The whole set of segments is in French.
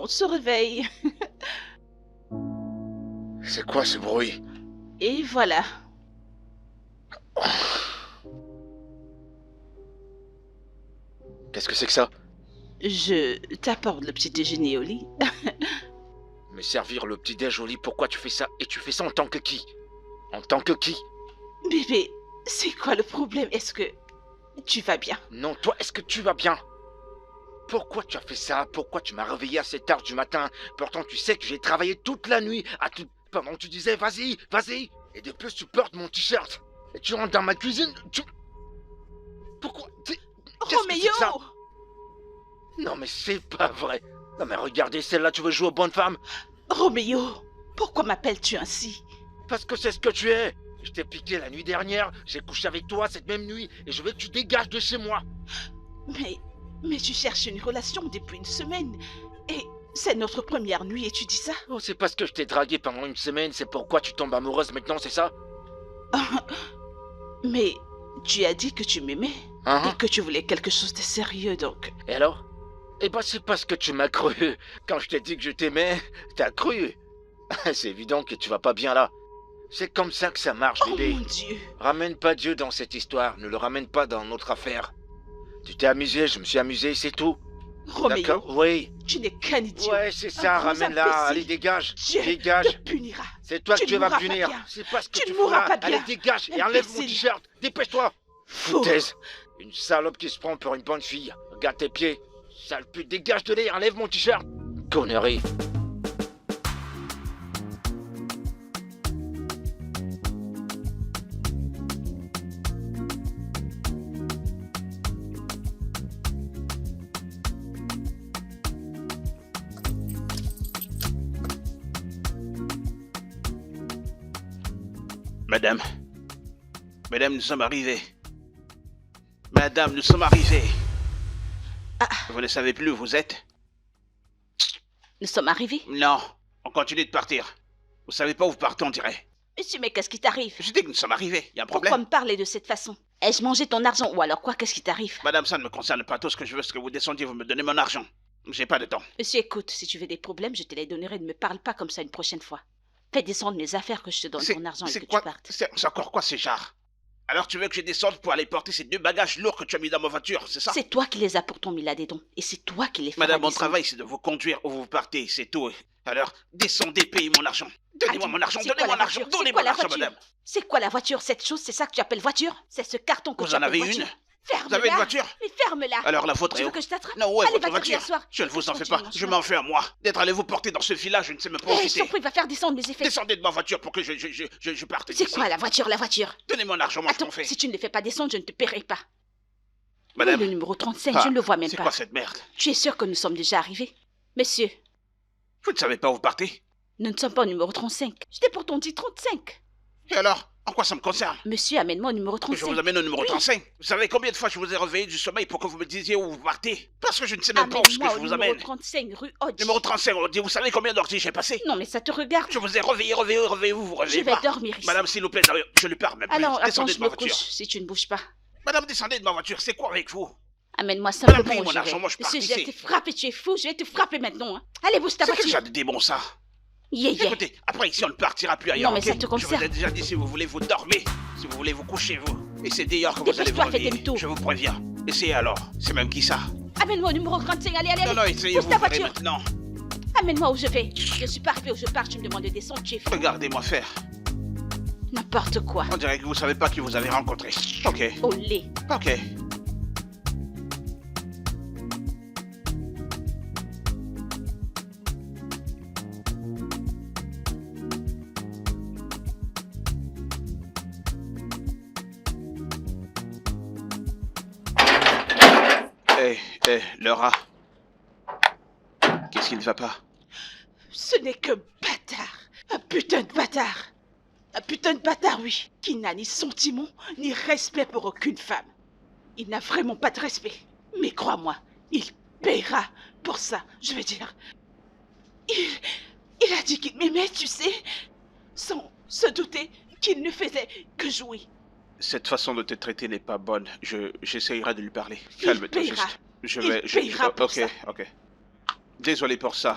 on se réveille. C'est quoi ce bruit? Et voilà. Qu'est-ce que c'est que ça? Je t'apporte le petit déjeuner au lit. Mais servir le petit-déj au lit, pourquoi tu fais ça? Et tu fais ça en tant que qui? En tant que qui? Bébé, c'est quoi le problème? Est-ce que tu vas bien? Non, toi, est-ce que tu vas bien? Pourquoi tu as fait ça? Pourquoi tu m'as réveillé assez tard du matin? Pourtant, tu sais que j'ai travaillé toute la nuit pendant que tu disais vas-y, vas-y. Et de plus, tu portes mon t-shirt. Et tu rentres dans ma cuisine. Pourquoi? Qu'est-ce que c'est que ça? Roméo! Non, mais c'est pas vrai. Non, mais regardez, celle-là, tu veux jouer aux bonnes femmes? Roméo, pourquoi m'appelles-tu ainsi? Parce que c'est ce que tu es. Je t'ai piqué la nuit dernière, j'ai couché avec toi cette même nuit, et je veux que tu dégages de chez moi. Mais tu cherches une relation depuis une semaine. Et c'est notre première nuit et tu dis ça? Oh, c'est parce que je t'ai dragué pendant une semaine, c'est pourquoi tu tombes amoureuse maintenant, c'est ça? Mais tu as dit que tu m'aimais Hein? et que tu voulais quelque chose de sérieux, donc... Et alors? Eh ben, c'est parce que tu m'as cru. Quand je t'ai dit que je t'aimais, t'as cru. C'est évident que tu vas pas bien là. C'est comme ça que ça marche, Oh bébé. mon Dieu! Ramène pas Dieu dans cette histoire, ne le ramène pas dans notre affaire. Tu t'es amusé, je me suis amusé, c'est tout. Roméo, D'accord? Oui. tu n'es qu'un idiot. Ouais, c'est ça, Un gros ramène-la. imbécile. Allez, dégage. Dieu Dégage. te punira. C'est toi Tu que Dieu ne va mourras punir. pas bien. C'est pas ce que Tu tu ne fous mourras là. pas bien. Allez, dégage et enlève mon Imbécile. t-shirt. Dépêche-toi. Fou. Foutaise. Une salope qui se prend pour une bonne fille. Regarde tes pieds. Sale pute, dégage de l'air, enlève mon t-shirt. Connerie. Madame. Madame, nous sommes arrivés. Madame, nous sommes arrivés. Ah. Vous ne savez plus où vous êtes? Nous sommes arrivés. Non, on continue de partir. Vous savez pas où vous partez, on dirait. Monsieur, mais qu'est-ce qui t'arrive? Je dis que nous sommes arrivés, y a un Pourquoi problème? me parler de cette façon? Ai-je mangé ton argent ou alors quoi? Qu'est-ce qui t'arrive? Madame, ça ne me concerne pas. Tout ce que je veux, c'est que vous descendiez, vous me donnez mon argent. J'ai pas de temps. Monsieur, écoute, si tu veux des problèmes, je te les donnerai. Ne me parle pas comme ça une prochaine fois. Fais descendre mes affaires que je te donne ton argent et que quoi? tu partes. C'est encore quoi ces jarres? Alors tu veux que je descende pour aller porter ces 2 bagages lourds que tu as mis dans ma voiture, c'est ça? C'est toi qui les as pourtant mis là-dedans. Et c'est toi qui les feras Madame, mon descendre. travail, c'est de vous conduire où vous partez, c'est tout. Alors, descendez, payez mon argent. Donnez-moi mon argent, C'est donnez quoi mon la argent, voiture? donnez C'est quoi mon la argent, voiture? madame. C'est quoi la voiture? Cette chose, c'est ça que tu appelles voiture? C'est ce carton que Vous tu en appelles avez voiture? une? Ferme-la. Vous avez une voiture? Mais ferme-la. Alors la vôtre Tu est veux où? que je t'attrape? Non, où est Allez, votre va te voiture? asseoir. Je ne vous en fais Continue, pas, mon je chemin. m'en fais à moi. D'être allé vous porter dans ce village, je ne sais même pas Eh, je profiter. t'en prie, va faire descendre mes effets. Descendez de ma voiture pour que je parte C'est d'ici. quoi la voiture, la voiture? Donnez mon argent, moi je Attends, m'en fais. si tu ne les fais pas descendre, je ne te paierai pas. Madame. Oui, le numéro 35, Ah, je ne le vois même c'est pas. quoi cette merde? Tu es sûr que nous sommes déjà arrivés? Monsieur, Vous ne savez pas où vous partez? nous ne sommes pas au numéro 35. Je t'ai pourtant dit 35. Et alors? En quoi ça me concerne? Monsieur, amène-moi au numéro Que 35. je vous amène au numéro Oui. 35. Vous savez combien de fois je vous ai réveillé du sommeil pour que vous me disiez où vous partez? Parce que je ne sais même pas où est-ce que Amène-moi je au vous numéro amène. 35, rue Hodge. Numéro 35, on dit, vous savez combien d'heures j'ai passé? Non, mais ça te regarde. Je vous ai réveillé, vous réveillez Je vais pas. dormir ici. Madame, s'il vous plaît, je lui parle même plus. Alors, attends, Descendez je de ma me couche voiture. si tu ne bouges pas. Madame, descendez de ma voiture, c'est quoi avec vous? Amène-moi Madame, simplement payez où mon je argent, vais. moi, je pars Monsieur, je vais d'ici. te frapper, tu es fou, je vais te frapper maintenant. Hein. Allez, bouge ta C'est quel voiture. genre de démon ça? Yeah, yeah. Écoutez, après ici on ne partira plus ailleurs. Non, mais ok? ça te concerne. Je vous ai déjà dit si vous voulez vous dormez, si vous voulez vous couchez vous. Et c'est d'ailleurs que vous allez vous Dépêche-toi, fais réveiller. demi-tour. Je vous préviens. Essayez alors. C'est même qui ça? Amène-moi au numéro 35, allez, allez, Non, allez. non, essayez, Pousse vous ta verrez voiture. maintenant. Amène-moi où je vais. Je suis pas arrivé où je pars, tu me demandes de descendre, tu es fou. Regardez-moi faire. N'importe quoi. On dirait que vous savez pas qui vous avez rencontré. Ok, Au lait. ok. Hé, Laura. Qu'est-ce qui ne va pas? Ce n'est que bâtard. Un putain de bâtard. Un putain de bâtard, oui. Qui n'a ni sentiment, ni respect pour aucune femme. Il n'a vraiment pas de respect. Mais crois-moi, il paiera pour ça, je veux dire. Il a dit qu'il m'aimait, tu sais, sans se douter qu'il ne faisait que jouer. Cette façon de te traiter n'est pas bonne. J'essayerai de lui parler. Il Calme-toi paiera. juste. Je Il vais... paiera pour ok, ça. ok. Désolé pour ça.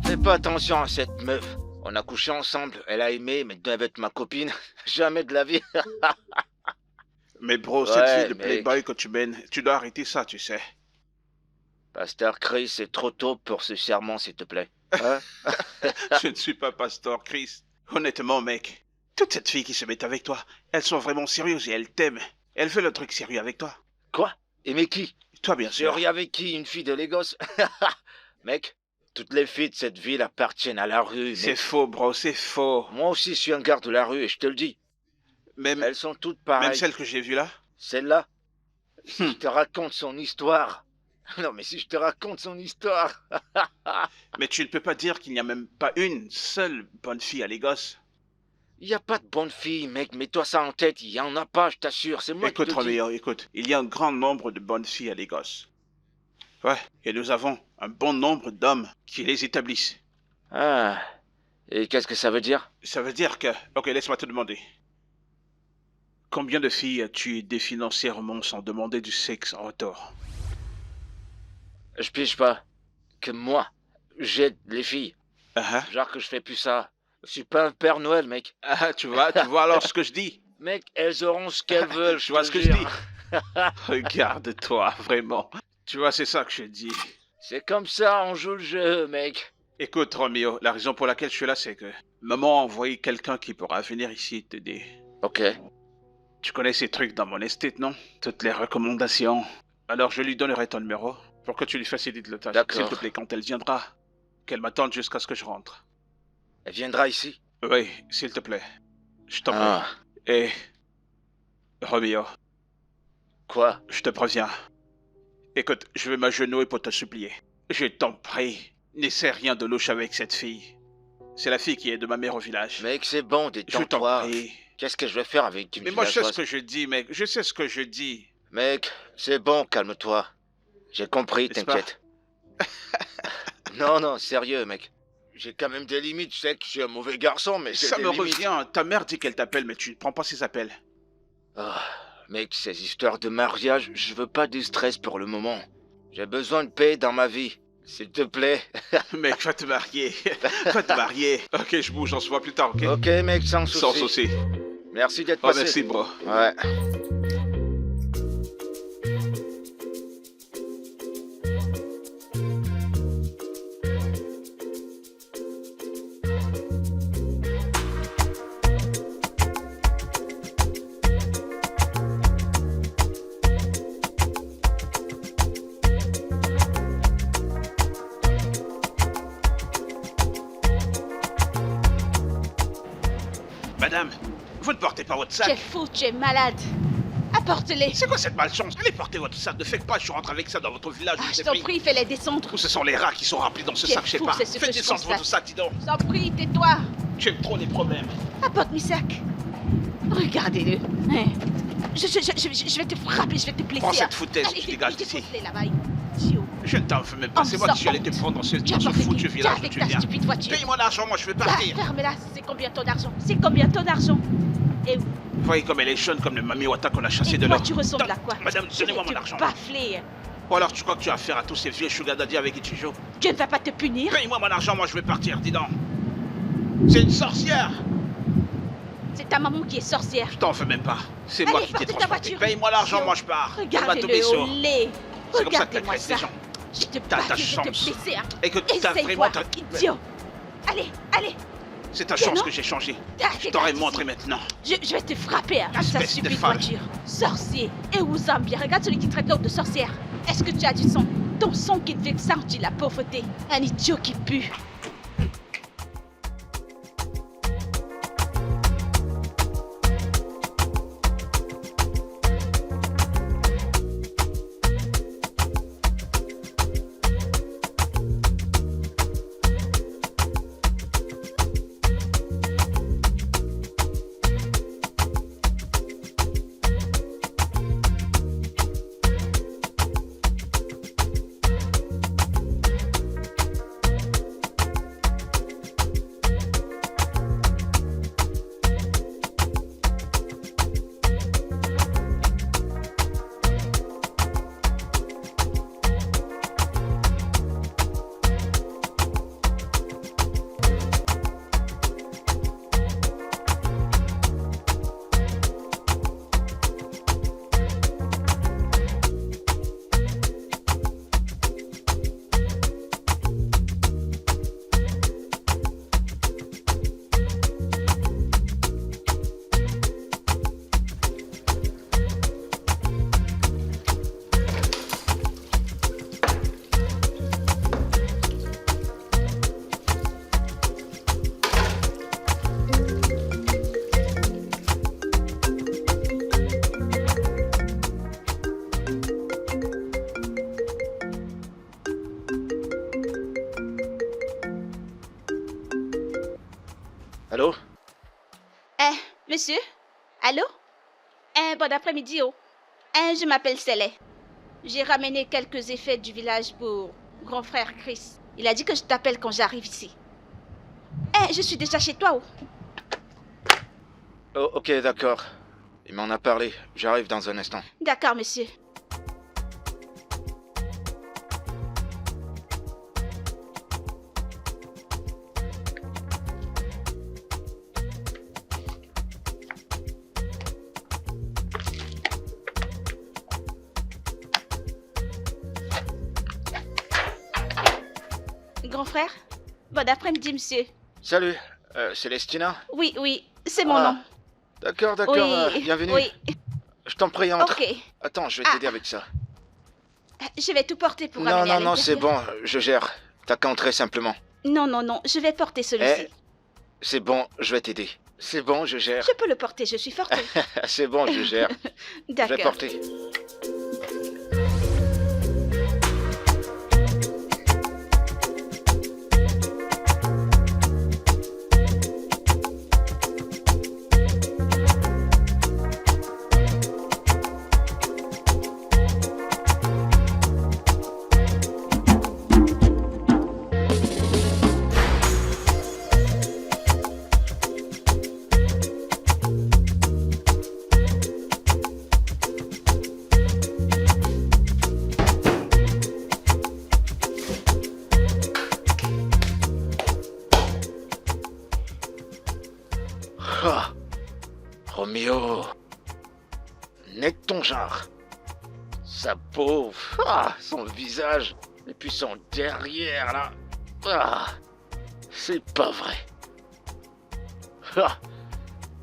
Fais pas attention à cette meuf. On a couché ensemble, elle a aimé, mais devait être ma copine. Jamais de la vie. Mais bro, Ouais, cette vie de mec. playboy que tu mènes, tu dois arrêter ça, tu sais. Pasteur Chris, c'est trop tôt pour ce serment, s'il te plaît. Hein? Je ne suis pas pasteur Chris. Honnêtement, mec, toutes ces filles qui se mettent avec toi, elles sont vraiment sérieuses et elles t'aiment. Elles veulent un truc sérieux avec toi. Quoi? Aimer qui? Toi, bien sûr. Sérieux avec qui? Une fille de Lagos? Mec, toutes les filles de cette ville appartiennent à la rue. C'est mec. faux, bro, c'est faux. Moi aussi, je suis un garde de la rue et je te le dis. Même, Elles sont toutes même pareilles. celle que j'ai vue là. Celle-là, si je te raconte son histoire. Non, mais si je te raconte son histoire. Mais tu ne peux pas dire qu'il n'y a même pas une seule bonne fille à Lagos. Il n'y a pas de bonne fille, mec. Mets-toi ça en tête. Il n'y en a pas, je t'assure. C'est moi Écoute, qui te le dis. Roméo, écoute. Il y a un grand nombre de bonnes filles à Lagos. Ouais, et nous avons un bon nombre d'hommes qui les établissent. Ah. Et qu'est-ce que ça veut dire? Ça veut dire que... Ok, laisse-moi te demander. Combien de filles as-tu aidé financièrement sans demander du sexe en retour? Je pige pas. Que moi, j'aide les filles. Ah, Genre que je fais plus ça. Je suis pas un Père Noël, mec. ah, tu vois alors ce que je dis. Mec, elles auront ce qu'elles veulent. Tu vois te ce que je jure. dis. Regarde-toi, vraiment. Tu vois, c'est ça que je dis. C'est comme ça, on joue le jeu, mec. Écoute, Roméo, la raison pour laquelle je suis là, c'est que maman a envoyé quelqu'un qui pourra venir ici t'aider. Ok. Tu connais ces trucs dans mon estate, non? Toutes les recommandations. Alors je lui donnerai ton numéro pour que tu lui facilites le tâche. D'accord. S'il te plaît, quand elle viendra, qu'elle m'attende jusqu'à ce que je rentre. Elle viendra ici. Oui, s'il te plaît. Je t'en prie. Ah. Et... Roméo, Quoi? je te préviens. Écoute, je vais m'agenouiller pour te supplier. Je t'en prie, n'essaie rien de louche avec cette fille. C'est la fille qui est de ma mère au village. Mec, c'est bon, je détends-toi. t'en prie. Qu'est-ce que je vais faire avec une Mais moi, je sais ce villageoise? que je dis, mec. Je sais ce que je dis. Mec, c'est bon, calme-toi. J'ai compris, N'est-ce pas? t'inquiète. Non, non, sérieux, mec. J'ai quand même des limites, je sais que je suis un mauvais garçon, mais j'ai Ça des me limites. revient. Ta mère dit qu'elle t'appelle, mais tu ne prends pas ses appels. Ah, mec, ces histoires de mariage, je veux pas du stress pour le moment. J'ai besoin de paix dans ma vie. S'il te plaît. Mec, va te marier. Va te marier. Ok, je bouge, on se voit plus tard, ok? Ok, mec, sans souci. Sans souci. Merci d'être Oh, passé. merci, bro. Ouais. Madame, vous ne portez pas votre Tu es sac. fou, tu es malade. Apporte-les. C'est quoi cette malchance? Allez porter votre sac. Ne faites pas, je rentre avec ça dans votre village. Ah, vous je êtes t'en pris. prie, fais-les descendre. Ou ce sont les rats qui sont remplis dans ce Tu es sac, je sais fou, pas. c'est ce que Faites je descendre constate. votre sac, dis donc. Je t'en prie, tais-toi. Tu aimes trop les problèmes. Apporte mes sacs. Regardez-le. Hein. Je vais te frapper, je vais te blesser. Prends cette foutaise, Allez, tu dégages d'ici. dépose-les là-bas. Idiot. Je ne t'en veux même pas. Oh, C'est moi sors qui suis allé te honte. prendre dans ce Tu as foutu porté qui? village où Avec tu ta viens. stupide voiture. Paye-moi l'argent, moi je veux Ah, partir. ferme-la, c'est combien ton argent? C'est combien ton argent? Et Voyez comme elle est jeune, comme le Mami Wata qu'on a chassé et de toi, là. tu ressembles à quoi? Madame, Je vais donnez-moi te mon argent. bafler. Ou alors tu crois que tu as affaire à tous ces vieux sugar daddy avec qui tu joues? Dieu ne va pas te punir. Paye-moi mon argent, moi je vais partir, dis donc. C'est une sorcière. C'est ta maman qui est sorcière. Je t'en veux même pas. C'est Allez, moi qui t'ai porte ta transporté. voiture. Paye-moi l'argent, Idiot. moi je pars. Regardez-le au lait. C'est comme ça que Regardez-moi t'as ça. les gens. Je te T'as ta bafle, je vais te chance. blesser. Hein. Écoute, t'as Essaye-toi, vraiment... idiot. Allez, allez. C'est ta Mais chance non. que j'ai changé. Ah, Je t'aurais dégage montré d'ici. maintenant. Je vais te frapper hein, avec ta Espèce de stupide folle. voiture. Sorcier. Et où Zambia? Regarde celui qui traite l'autre de sorcière. Est-ce que tu as du sang? Ton sang qui te fait sentir la pauvreté. Un idiot qui pue. Allô? Monsieur? Allô? Bon après-midi, oh. Je m'appelle Célé. J'ai ramené quelques effets du village pour grand frère Chris. Il a dit que je t'appelle quand j'arrive ici. Je suis déjà chez toi, oh. Oh, ok, d'accord. Il m'en a parlé. J'arrive dans un instant. D'accord, monsieur. Grand frère? Bon après-midi, monsieur. Salut, Célestina? Oui, c'est mon nom. D'accord, Oui, bienvenue. oui. Je t'en prie, entre. Ok. Attends, je vais t'aider avec ça. Je vais tout porter pour Non, ramener à non, c'est l'intérieur. bon, je gère. T'as qu'à entrer simplement. Non, je vais porter celui-ci. C'est bon, je vais t'aider. C'est bon, je gère. Je peux le porter, je suis forte. C'est bon, je gère. Je vais D'accord. porter. Ah, Roméo, n'est de ton genre. Sa peau, son visage, et puis son derrière là. C'est pas vrai.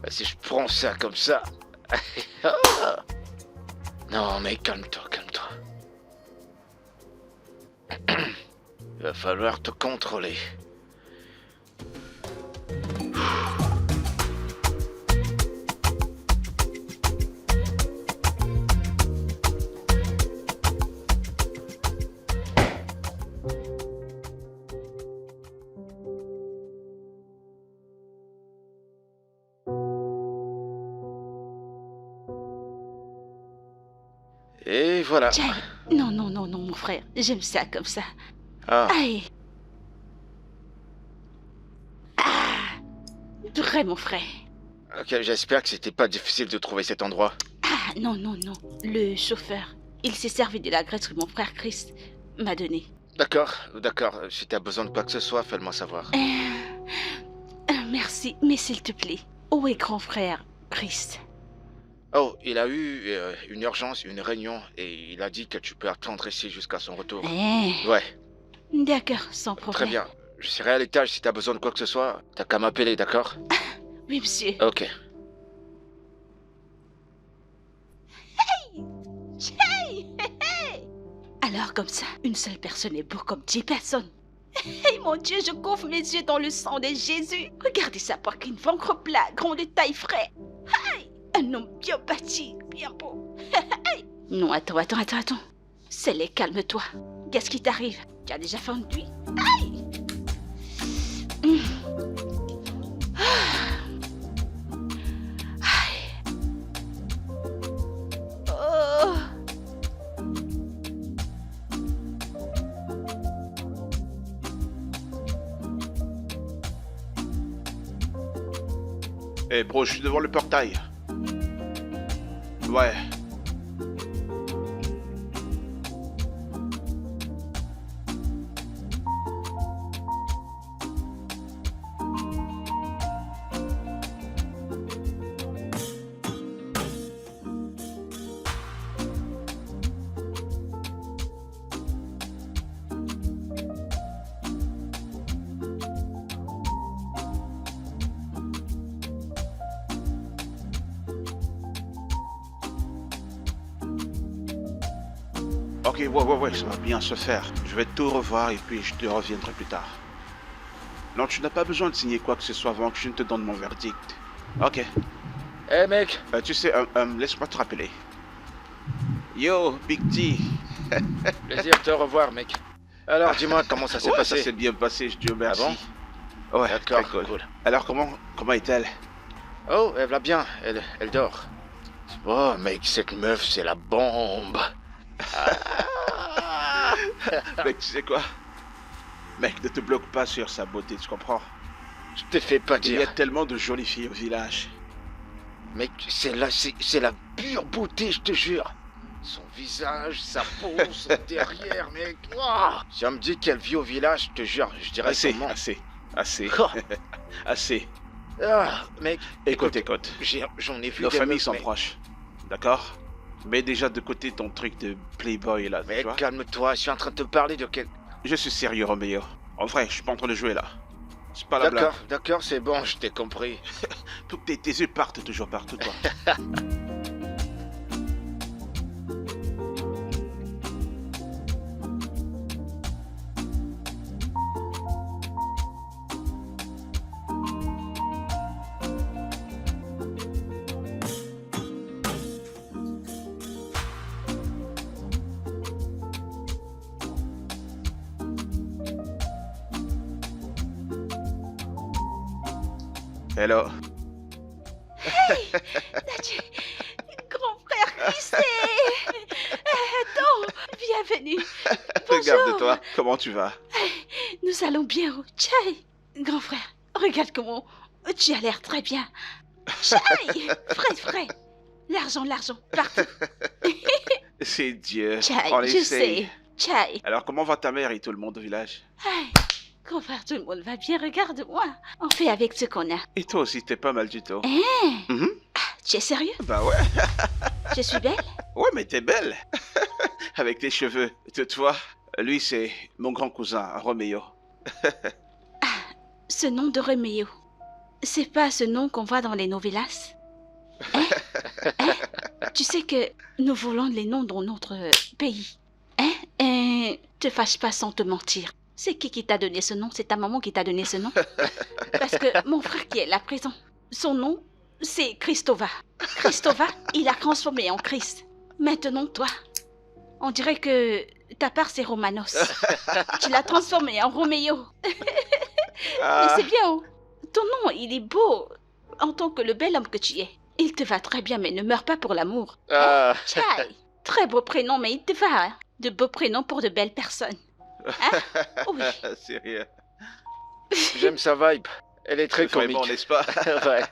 Si je prends ça comme ça. Non, mais calme-toi, calme-toi. Il va falloir te contrôler. Et voilà. Tiens, non, mon frère. J'aime ça comme ça. Ah, Aïe. Vrai, mon frère. ok, j'espère que c'était pas difficile de trouver cet endroit. Non. Le chauffeur, il s'est servi de la graisse que mon frère Chris m'a donnée. D'accord. Si t'as besoin de quoi que ce soit, fais-le-moi savoir. Merci, mais s'il te plaît, où est grand frère Chris? Oh, il a eu une urgence, une réunion, et il a dit que tu peux attendre ici jusqu'à son retour. Ouais, D'accord, sans problème. très bien. Je serai à l'étage si t'as besoin de quoi que ce soit. T'as qu'à m'appeler, d'accord? Oui, monsieur. Ok. Alors comme ça, une seule personne est beau comme 10 personnes. Hey mon Dieu, je couvre mes yeux dans le sang de Jésus. Regardez sa poitrine, ventre plat, grand de taille frais. Hey, un homme bien bâti, bien beau. Hey. Non, attends. Célé, calme-toi. Qu'est-ce qui t'arrive? Tu as déjà faim de lui? Hey. Oh. Bro, je suis devant le portail. Ouais. Ok, ouais, ça va bien se faire. Je vais tout revoir et puis je te reviendrai plus tard. Non, tu n'as pas besoin de signer quoi que ce soit avant que je ne te donne mon verdict. Ok. Hey mec. Tu sais, laisse-moi te rappeler. Yo, Big T. Plaisir de te revoir, mec. Alors, dis-moi comment ça s'est Ouais, passé. ça s'est bien passé, je te remercie. Ah bon? Ouais, D'accord, très cool. cool. Alors comment est-elle? Oh, elle va bien, elle dort. Oh, mec, cette meuf, c'est la bombe. Ah. Mec, tu sais quoi? Mec, ne te bloque pas sur sa beauté, tu comprends? Je te fais pas Il y a dire. tellement de jolies filles au village. Mec, c'est la pure beauté, je te jure. Son visage, sa peau, son derrière, mec. Ouah. Si on me dit qu'elle vit au village, je te jure, je dirais Assez, comment. assez. Oh. Assez. Ah, mec, Écoute. j'en ai vu Nos des familles meufs, sont mais- proches. D'accord? Mets déjà de côté ton truc de playboy là, tu Mec, vois? calme-toi, je suis en train de te parler de quel... Je suis sérieux, Roméo. En vrai, je suis pas en train de jouer là. C'est pas la blague. D'accord, c'est bon, je t'ai compris. Faut que tes yeux partent toujours partout, toi. Hello. Nadji, grand frère, qui c'est? Attends, bienvenue. Bonjour. Regarde-toi, comment tu vas? Nous allons bien, oh, Chai. Grand frère, regarde comment tu as l'air très bien. Chai, frais. L'argent, partout. C'est Dieu. Chai, On je essaye. sais. Chai. Alors, comment va ta mère et tout le monde au village? Hey, grand frère, tout le monde va bien, regarde-moi. On fait avec ce qu'on a. Et toi aussi, t'es pas mal du tout. Hein? Mhm. Tu es sérieux? Bah ouais. Je suis belle? Ouais, mais t'es belle. Avec tes cheveux. Toi, lui, c'est mon grand cousin, Roméo. Ce nom de Roméo, c'est pas ce nom qu'on voit dans les novellas? Hein? Tu sais que nous volons les noms dans notre pays. Hein? Te fâche pas sans te mentir. C'est qui t'a donné ce nom? C'est ta maman qui t'a donné ce nom? Parce que mon frère qui est là présent, son nom, c'est Christova. Christova, il a transformé en Christ. Maintenant, toi, on dirait que ta part, c'est Romanos. Tu l'as transformé en Roméo. Mais c'est bien, oh. Ton nom, il est beau en tant que le bel homme que tu es. Il te va très bien, mais ne meurs pas pour l'amour. Ah, Chai, très beau prénom, mais il te va. Hein. De beaux prénoms pour de belles personnes. Hein? Oui. Sérieux. j'aime sa vibe. Elle est très Vraiment, comique. n'est-ce pas? Ouais.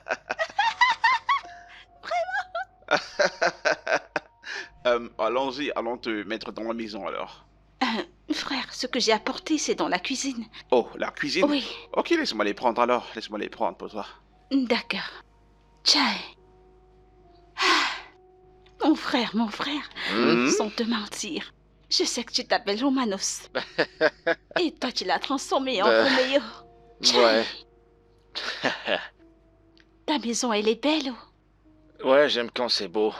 Allons-y, allons te mettre dans la maison alors. Frère, ce que j'ai apporté, c'est dans la cuisine. Oh, la cuisine? Oui, Ok, laisse-moi les prendre alors. Laisse-moi les prendre pour toi. d'accord. Chai. Ah, mon frère, Hmm? sans te mentir. Je sais que tu t'appelles Romanos. Et toi, tu l'as transformé en Bah. Roméo. Chai. Ouais. Ta maison, elle est belle, oh. Ouais, j'aime quand c'est beau.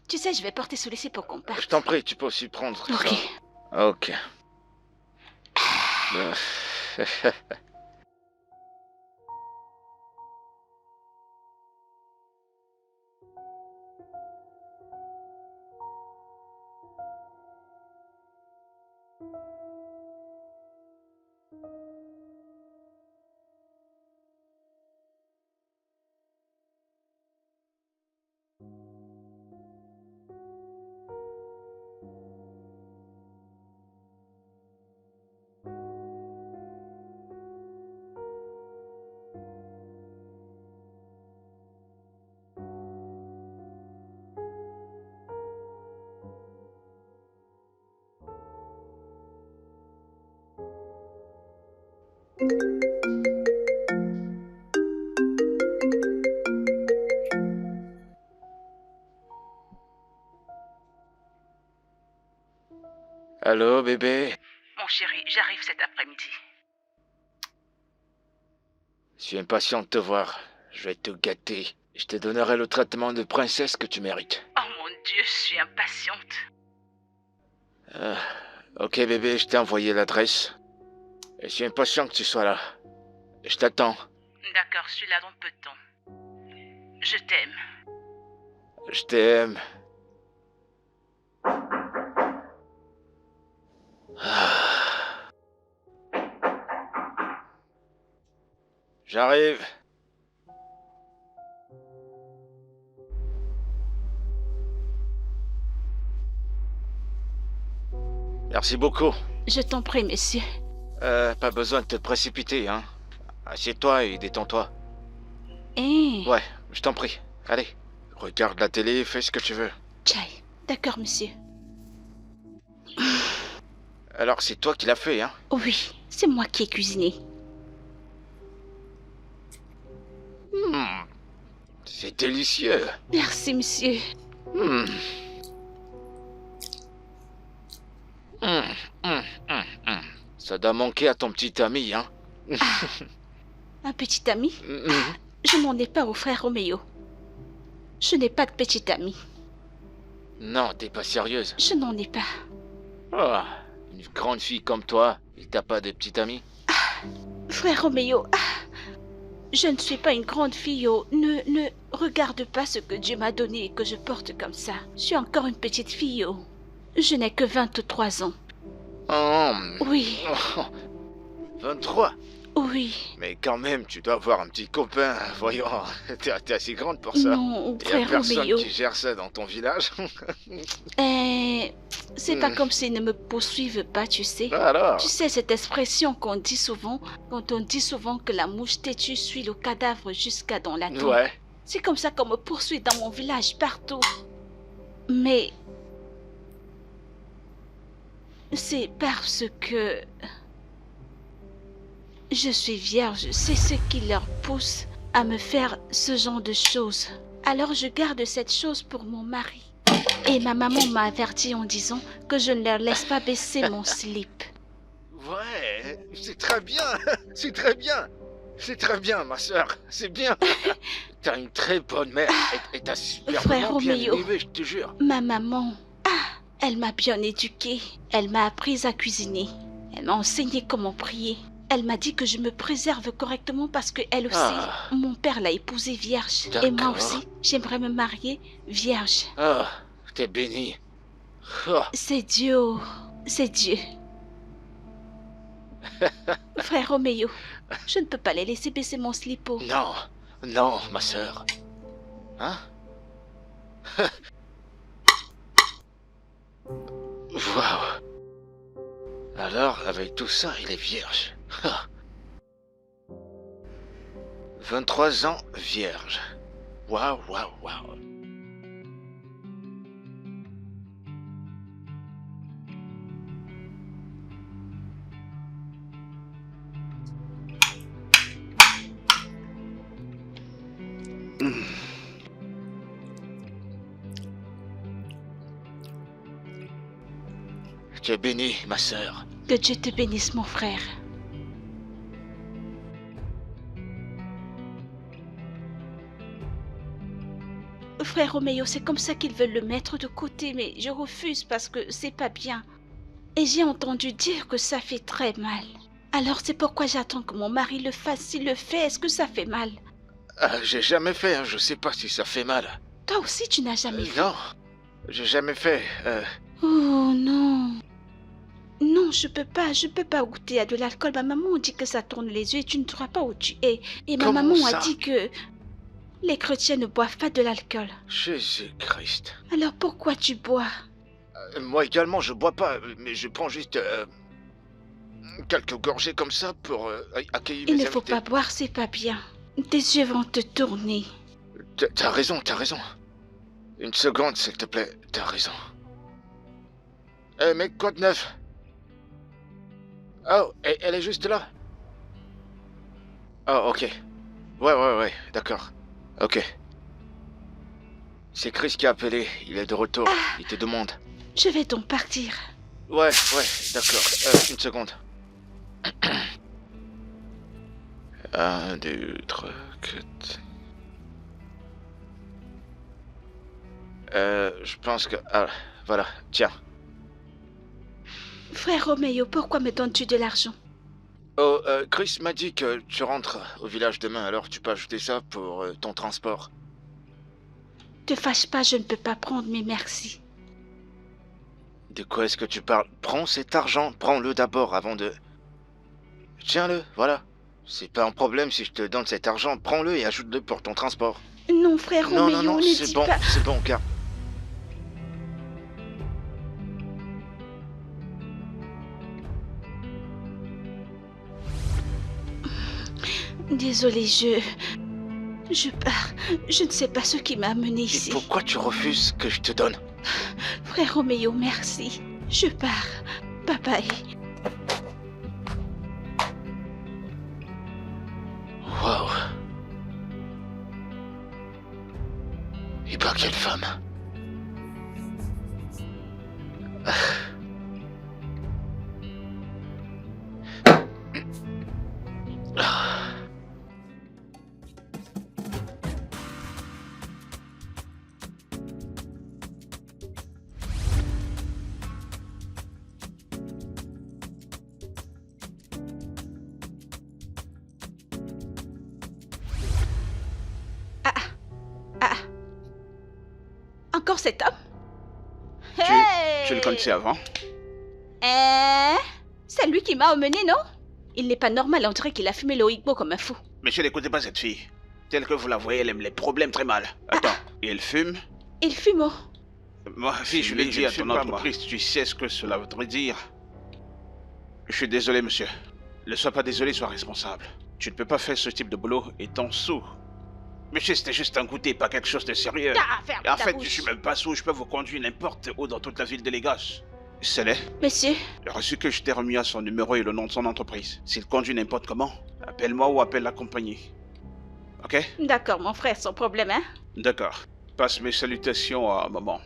Tu sais, je vais porter sous laissé pour qu'on parte. Je t'en prie, tu peux aussi prendre Ok. ça. Ok. Allô, bébé? Mon chéri, j'arrive cet après-midi. Je suis impatient de te voir. Je vais te gâter. Je te donnerai le traitement de princesse que tu mérites. Oh mon Dieu, je suis impatiente. Ah, ok, bébé, je t'ai envoyé l'adresse. Et je suis impatient que tu sois là. Je t'attends. D'accord, je suis là dans peu de temps. Je t'aime. Je t'aime. Ah. J'arrive. Merci beaucoup. Je t'en prie, monsieur. Pas besoin de te précipiter, hein. Assieds-toi et détends-toi. Eh, Ouais, je t'en prie. Allez, regarde la télé, fais ce que tu veux. Chai. D'accord, monsieur. Alors, c'est toi qui l'as fait, hein? Oui, c'est moi qui ai cuisiné. C'est délicieux. Merci, monsieur. Hmm. Hmm, hmm, hmm, hmm. Ça doit manquer à ton petit ami, hein? Un petit ami? Hmm. Je n'en ai pas au frère Roméo. Je n'ai pas de petit ami. Non, t'es pas sérieuse. Je n'en ai pas. Ah, une grande fille comme toi, et t'as pas de petit ami? Frère Roméo, je ne suis pas une grande fille. Oh. Ne regarde pas ce que Dieu m'a donné et que je porte comme ça. Je suis encore une petite fille. Oh. Je n'ai que 23 ans. Oh, Oui, 23. oui. Mais quand même, tu dois avoir un petit copain. Voyons, t'es assez grande pour ça. Non, Il y a frère personne Roméo. qui gère ça dans ton village. C'est pas comme s'ils ne me poursuivent pas, tu sais. Alors, Tu sais cette expression qu'on dit souvent, quand on dit souvent que la mouche têtue suit le cadavre jusqu'à dans la tombe. ouais. C'est comme ça qu'on me poursuit dans mon village, partout. Mais c'est parce que je suis vierge. C'est ce qui leur pousse à me faire ce genre de choses. Alors je garde cette chose pour mon mari. Et ma maman m'a averti en disant que je ne leur laisse pas baisser mon slip. Ouais, c'est très bien. C'est très bien. C'est très bien, ma soeur. C'est bien. T'as une très bonne mère et t'as Frère superbement bien Roméo. élevé, je te jure. Ma maman, elle m'a bien éduquée. Elle m'a appris à cuisiner. Elle m'a enseigné comment prier. Elle m'a dit que je me préserve correctement parce que elle aussi, mon père l'a épousée vierge. Et moi D'accord. aussi, j'aimerais me marier vierge. Ah, t'es béni. Oh, C'est Dieu, oh, c'est Dieu. Frère Roméo, je ne peux pas les laisser baisser mon slip. Oh. non, non, ma soeur. Hein? Waouh. Alors, avec tout ça, il est vierge. Ah. 23 ans vierge. Waouh, waouh, waouh. Tu es bénie, ma sœur. Que Dieu te bénisse, mon frère. Frère Roméo, c'est comme ça qu'ils veulent le mettre de côté, mais je refuse parce que c'est pas bien. Et j'ai entendu dire que ça fait très mal. Alors c'est pourquoi j'attends que mon mari le fasse. S'il le fait, est-ce que ça fait mal? J'ai jamais fait, hein, je sais pas si ça fait mal. Toi aussi, tu n'as jamais fait. Non, j'ai jamais fait. Oh non. Non, je peux pas goûter à de l'alcool. Ma maman dit que ça tourne les yeux et tu ne sauras pas où tu es. Et ma Comment maman ça? a dit que les chrétiens ne boivent pas de l'alcool. Jésus-Christ. Alors pourquoi tu bois? Moi également, je bois pas, mais je prends juste quelques gorgées comme ça pour accueillir Il mes ne faut invités. pas boire, c'est pas bien. Tes yeux vont te tourner. T'as raison, t'as raison. Une seconde, s'il te plaît, t'as raison. Mec, quoi de neuf? Oh, elle est juste là. Oh, ok. Ouais, d'accord. Ok. C'est Chris qui a appelé, il est de retour, il te demande. Je vais donc partir. Ouais, d'accord. Une seconde. 1, 2, 3, 4. Je pense que... Ah, voilà, tiens. Frère Roméo, pourquoi me donnes-tu de l'argent? Oh, Chris m'a dit que tu rentres au village demain, alors tu peux ajouter ça pour ton transport. Te fâche pas, je ne peux pas prendre, mais merci. De quoi est-ce que tu parles? Prends cet argent, prends-le d'abord avant de... Tiens-le, voilà. C'est pas un problème si je te donne cet argent. Prends-le et ajoute-le pour ton transport. Non, frère Non, Roméo, non, non, ne c'est dis bon, pas... c'est bon, garde. Désolée, je pars. Je ne sais pas ce qui m'a amené Et ici. pourquoi tu refuses que je te donne? Frère Roméo, merci. Je pars. Bye bye. Waouh. Et ben quelle femme. Encore cet homme? Tu le connaissais avant? C'est lui qui m'a emmené, non? Il n'est pas normal, on dirait qu'il a fumé le hibbo comme un fou. Monsieur, n'écoutez pas cette fille. Telle que vous la voyez, elle aime les problèmes très mal. Attends, et elle fume? Il fume, oh. Ma fille, je l'ai dit à ton entreprise, tu sais ce que cela voudrait dire. Je suis désolé, monsieur. Ne sois pas désolé, sois responsable. Tu ne peux pas faire ce type de boulot étant sous. Monsieur, c'était juste un goûter, pas quelque chose de sérieux. Ferme Et en ta fait, bouche. je suis même pas sous, je peux vous conduire n'importe où dans toute la ville de Lagos. C'est Monsieur, le reçu que je t'ai remis à son numéro et le nom de son entreprise. S'il conduit n'importe comment, appelle-moi ou appelle la compagnie. Ok? d'accord, mon frère, sans problème, hein? D'accord. Passe mes salutations à maman.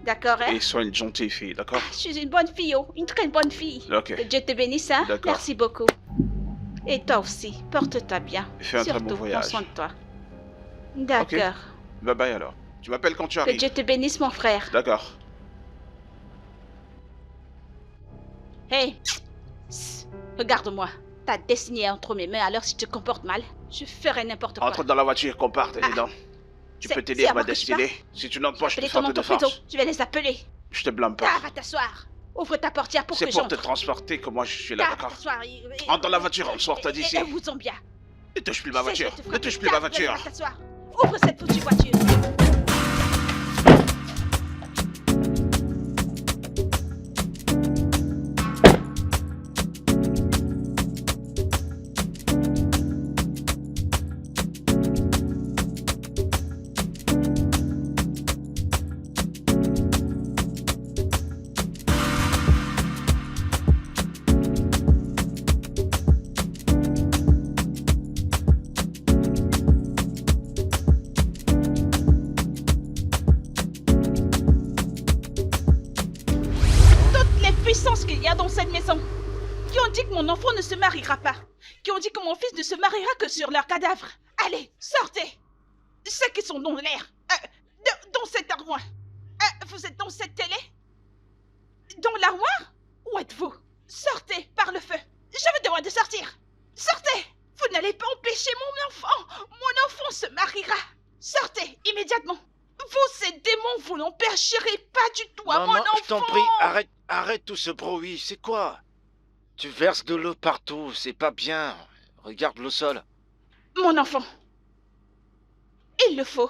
D'accord, hein? Et sois une gentille fille, d'accord? Je suis une bonne fille, oh. Une très bonne fille. Ok. Que Dieu te bénisse, hein? D'accord. Merci beaucoup. Et toi aussi, porte-toi bien. Fais un très Surtout, bon voyage. prends soin de toi. D'accord. Bye bye alors. Tu m'appelles quand tu Que arrives. Dieu te bénisse, mon frère. D'accord. Hey! Psst. Regarde-moi. Ta destinée est entre mes mains, alors si tu te comportes mal, je ferai n'importe quoi. Entre dans la voiture, qu'on parte, dedans. Tu c'est- peux c'est t'aider à à ma moi que tu destinée. Si tu n'entres pas, je te Appelez frappe ton de entreprise, force. je vais les appeler. Je te blâme pas. Va t'asseoir. Ouvre ta portière pour C'est que pour te j'entre. transporter que moi je suis là, Va d'accord? t'asseoir. Entre dans la voiture, on sort d'ici. Et vous bien. Ne touche plus ma voiture. Cesse de te Ne touche plus ma frapper. voiture. Va t'asseoir. Ouvre cette foutue voiture. Toutes les puissances qu'il y a dans cette maison, qui ont dit que mon enfant ne se mariera pas, qui ont dit que mon fils ne se mariera que sur leur cadavre. Allez, sortez. Ceux qui sont dans l'air, dans cette armoire. Vous êtes dans cette télé? Dans l'armoire? Où êtes-vous? Sortez par le feu. Je vous demande de sortir. Sortez. Vous n'allez pas empêcher mon enfant. Mon enfant se mariera. Sortez immédiatement. Vous, ces démons, vous n'empêcherez pas du tout à mon Maman, enfant. je t'en prie, arrête tout ce bruit, c'est quoi? Tu verses de l'eau partout, c'est pas bien. Regarde le sol. Mon enfant. Il le faut.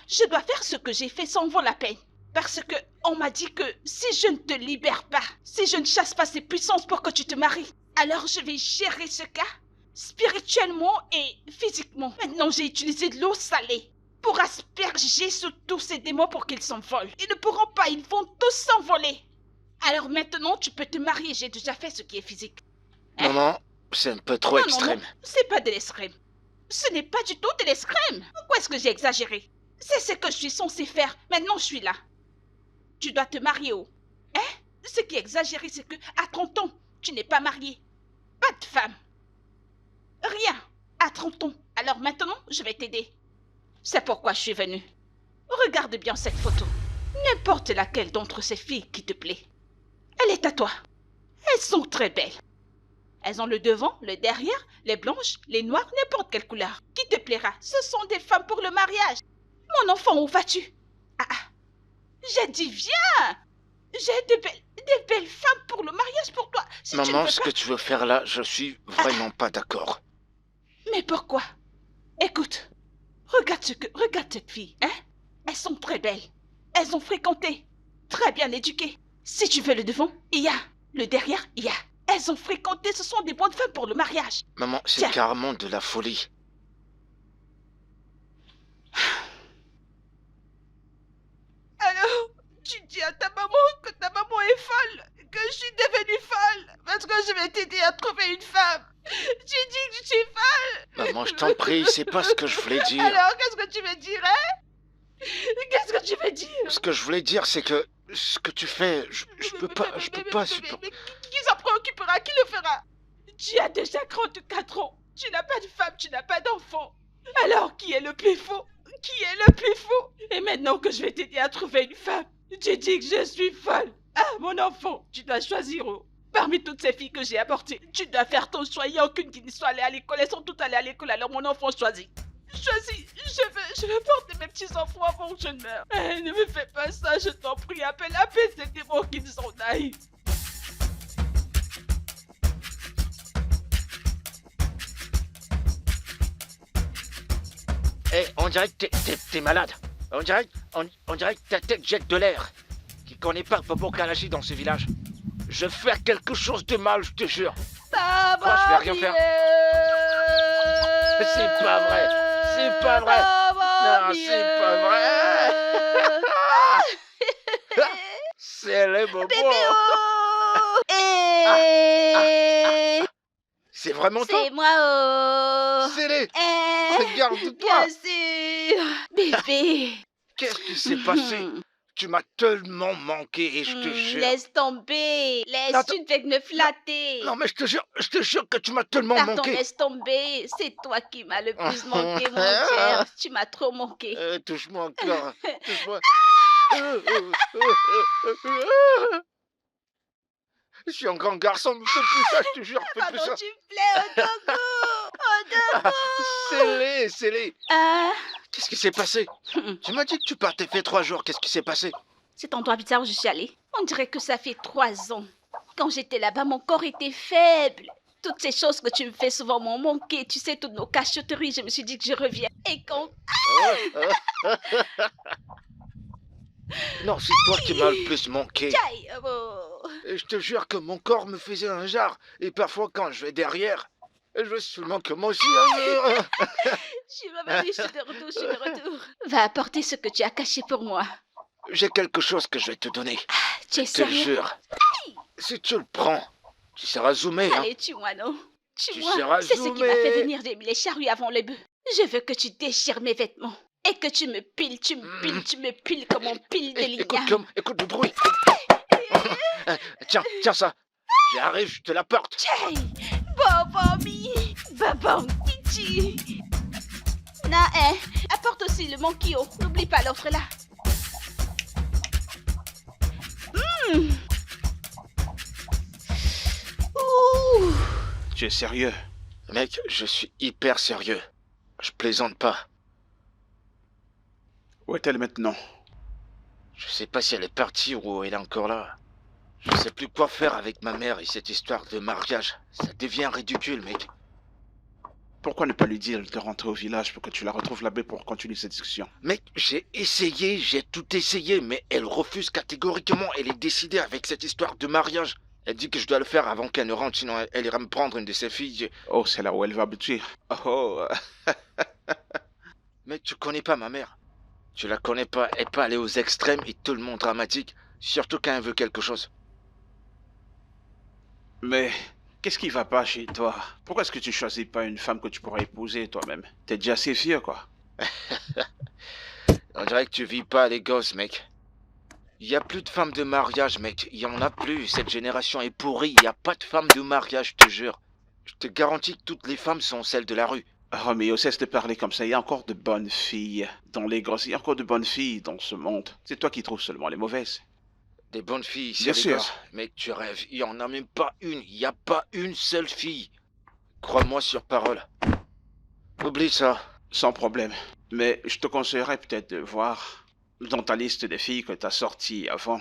Je dois faire ce que j'ai fait sans vaut la peine. Parce que on m'a dit que si je ne te libère pas, si je ne chasse pas ces puissances pour que tu te maries, alors je vais gérer ce cas spirituellement et physiquement. Maintenant, j'ai utilisé de l'eau salée pour asperger sur tous ces démons pour qu'ils s'envolent. Ils ne pourront pas, ils vont tous s'envoler. Alors maintenant, tu peux te marier, j'ai déjà fait ce qui est physique. Hein? Maman, c'est un peu trop Non, extrême. non, c'est pas de l'extrême. Ce n'est pas du tout de l'extrême. Pourquoi est-ce que j'ai exagéré? C'est ce que je suis censée faire. Maintenant, je suis là. Tu dois te marier où? Hein? Ce qui est exagéré, c'est que à 30 ans, tu n'es pas marié. Pas de femme. Rien. À 30 ans. Alors maintenant, je vais t'aider. C'est pourquoi je suis venue. Regarde bien cette photo. N'importe laquelle d'entre ces filles qui te plaît. Elle est à toi. Elles sont très belles. Elles ont le devant, le derrière, les blanches, les noires, n'importe quelle couleur. Qui te plaira? Ce sont des femmes pour le mariage. Mon enfant, où vas-tu? J'ai dit viens. J'ai des belles femmes pour le mariage pour toi. Si tu ne Maman, veux ce pas... que tu veux faire là, je suis vraiment pas d'accord. Mais pourquoi? Écoute, regarde cette fille, hein? Elles sont très belles. Elles ont fréquenté, très bien éduquées. Si tu veux le devant, il y a. Le derrière, il y a. Elles ont fréquenté, ce sont des bonnes femmes pour le mariage. Maman, c'est Tiens. carrément de la folie. Alors, tu dis à ta maman que ta maman est folle, que je suis devenue folle, parce que je vais t'aider à trouver une femme. Tu dis que je suis folle. Maman, je t'en prie, c'est pas ce que je voulais dire. Alors, qu'est-ce que tu veux dire, hein? Qu'est-ce que tu veux dire? Ce que je voulais dire, c'est que ce que tu fais, je peux pas supporter. Mais qui s'en préoccupera? Qui le fera? Tu as déjà 34 ans. Tu n'as pas de femme, tu n'as pas d'enfant. Alors, qui est le plus faux? Qui est le plus faux? Et maintenant que je vais t'aider à trouver une femme, tu dis que je suis folle. Ah, mon enfant, tu dois choisir. Parmi toutes ces filles que j'ai apportées, tu dois faire ton choix. Il n'y a aucune qui ne soit allée à l'école. Elles sont toutes allées à l'école. Alors, mon enfant, choisis. Choisis. Je veux porter mes petits-enfants avant que je ne meure. Ne me fais pas ça, je t'en prie. Appelle ces démons qui sont naïfs. Eh, on dirait que t'es malade. On dirait que ta tête jette de l'air. Qui connaît pas Bobo Kalashi dans ce village. Je vais faire quelque chose de mal, je te jure. Ça Quoi, je vais rien faire. C'est pas vrai. C'est pas vrai. Non, c'est pas vrai. C'est le Bobo. C'est vraiment toi? C'est moi, C'est les... Regarde-toi. Bien sûr. Bébé. Qu'est-ce qui s'est passé? Tu m'as tellement manqué et je te jure. Laisse tomber. Laisse, Attends. tu ne fais que me flatter. Non mais je te jure que tu m'as tellement Pardon, manqué. laisse tomber. C'est toi qui m'as le plus manqué, mon cher. Tu m'as trop manqué. Touche-moi encore. Touche-moi. Je suis un grand garçon, mais fais plus ça, je te jure, fais plus Pardon, ça. tu me plais, Odogo. C'est les. Qu'est-ce qui s'est passé? Tu m'as dit que tu partais fait 3 jours, qu'est-ce qui s'est passé? Cet endroit bizarre où je suis allée, on dirait que ça fait 3 ans. Quand j'étais là-bas, mon corps était faible. Toutes ces choses que tu me fais souvent m'ont manqué. Tu sais, toutes nos cachotteries, je me suis dit que je reviens. Et quand... Non, c'est toi qui m'as le plus manqué. Aïe, oh. Et je te jure que mon corps me faisait un jar. Et parfois, quand je vais derrière, je veux seulement que moi aussi... Je suis revenue, je suis de retour. Va apporter ce que tu as caché pour moi. J'ai quelque chose que je vais te donner. Tu es Je te sérieux? jure. Si tu le prends, tu seras zoomé, hein. Allez, tue-moi, non? Tu Tue-moi. seras C'est ce qui m'a zoomé. fait venir des les charrues avant les bœufs. Je veux que tu déchires mes vêtements. Et que tu me piles, tu me piles comme on pile des lignames. Écoute le bruit. Tiens ça. J'arrive, je te l'apporte. Tchai! Bobomi! Babam Titi! Nae, apporte aussi le manquillo. N'oublie pas l'autre là. Ouh! Tu es sérieux? Mec, je suis hyper sérieux. Je plaisante pas. Où est-elle maintenant? Je sais pas si elle est partie ou elle est encore là. Je sais plus quoi faire avec ma mère et cette histoire de mariage. Ça devient ridicule, mec. Pourquoi ne pas lui dire de rentrer au village pour que tu la retrouves là-bas pour continuer cette discussion? Mec, j'ai essayé, j'ai tout essayé, mais elle refuse catégoriquement. Elle est décidée avec cette histoire de mariage. Elle dit que je dois le faire avant qu'elle ne rentre, sinon elle ira me prendre une de ses filles. Oh, c'est là où elle va habituer. Oh. Mec, tu connais pas ma mère. Tu la connais pas, elle peut aller aux extrêmes et tout le monde dramatique, surtout quand elle veut quelque chose. Mais qu'est-ce qui va pas chez toi? Pourquoi est-ce que tu choisis pas une femme que tu pourrais épouser toi-même? T'es déjà assez vieux, quoi. On dirait que tu vis pas les gosses, mec. Il y a plus de femmes de mariage, mec. Il y en a plus. Cette génération est pourrie. Il y a pas de femmes de mariage, je te jure. Je te garantis que toutes les femmes sont celles de la rue. Roméo, cesse de parler comme ça. Il y a encore de bonnes filles dans les gosses. Il y a encore de bonnes filles dans ce monde. C'est toi qui trouves seulement les mauvaises. Des bonnes filles, c'est Bien les sûr. gosses. Mec, tu rêves. Il y en a même pas une. Il y a pas une seule fille. Crois-moi sur parole. Oublie ça. Sans problème. Mais je te conseillerais peut-être de voir Dans ta liste des filles que t'as sorties avant,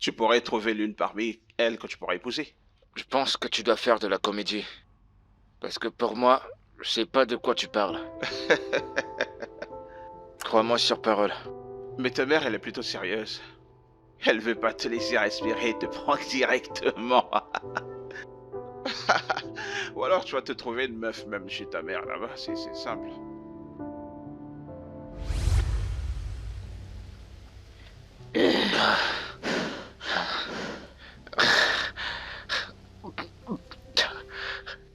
tu pourrais trouver l'une parmi elles que tu pourrais épouser. Je pense que tu dois faire de la comédie. Parce que pour moi, je sais pas de quoi tu parles. Crois-moi sur parole. Mais ta mère, elle est plutôt sérieuse. Elle veut pas te laisser respirer et te prendre directement. Ou alors tu vas te trouver une meuf même chez ta mère là-bas, c'est simple.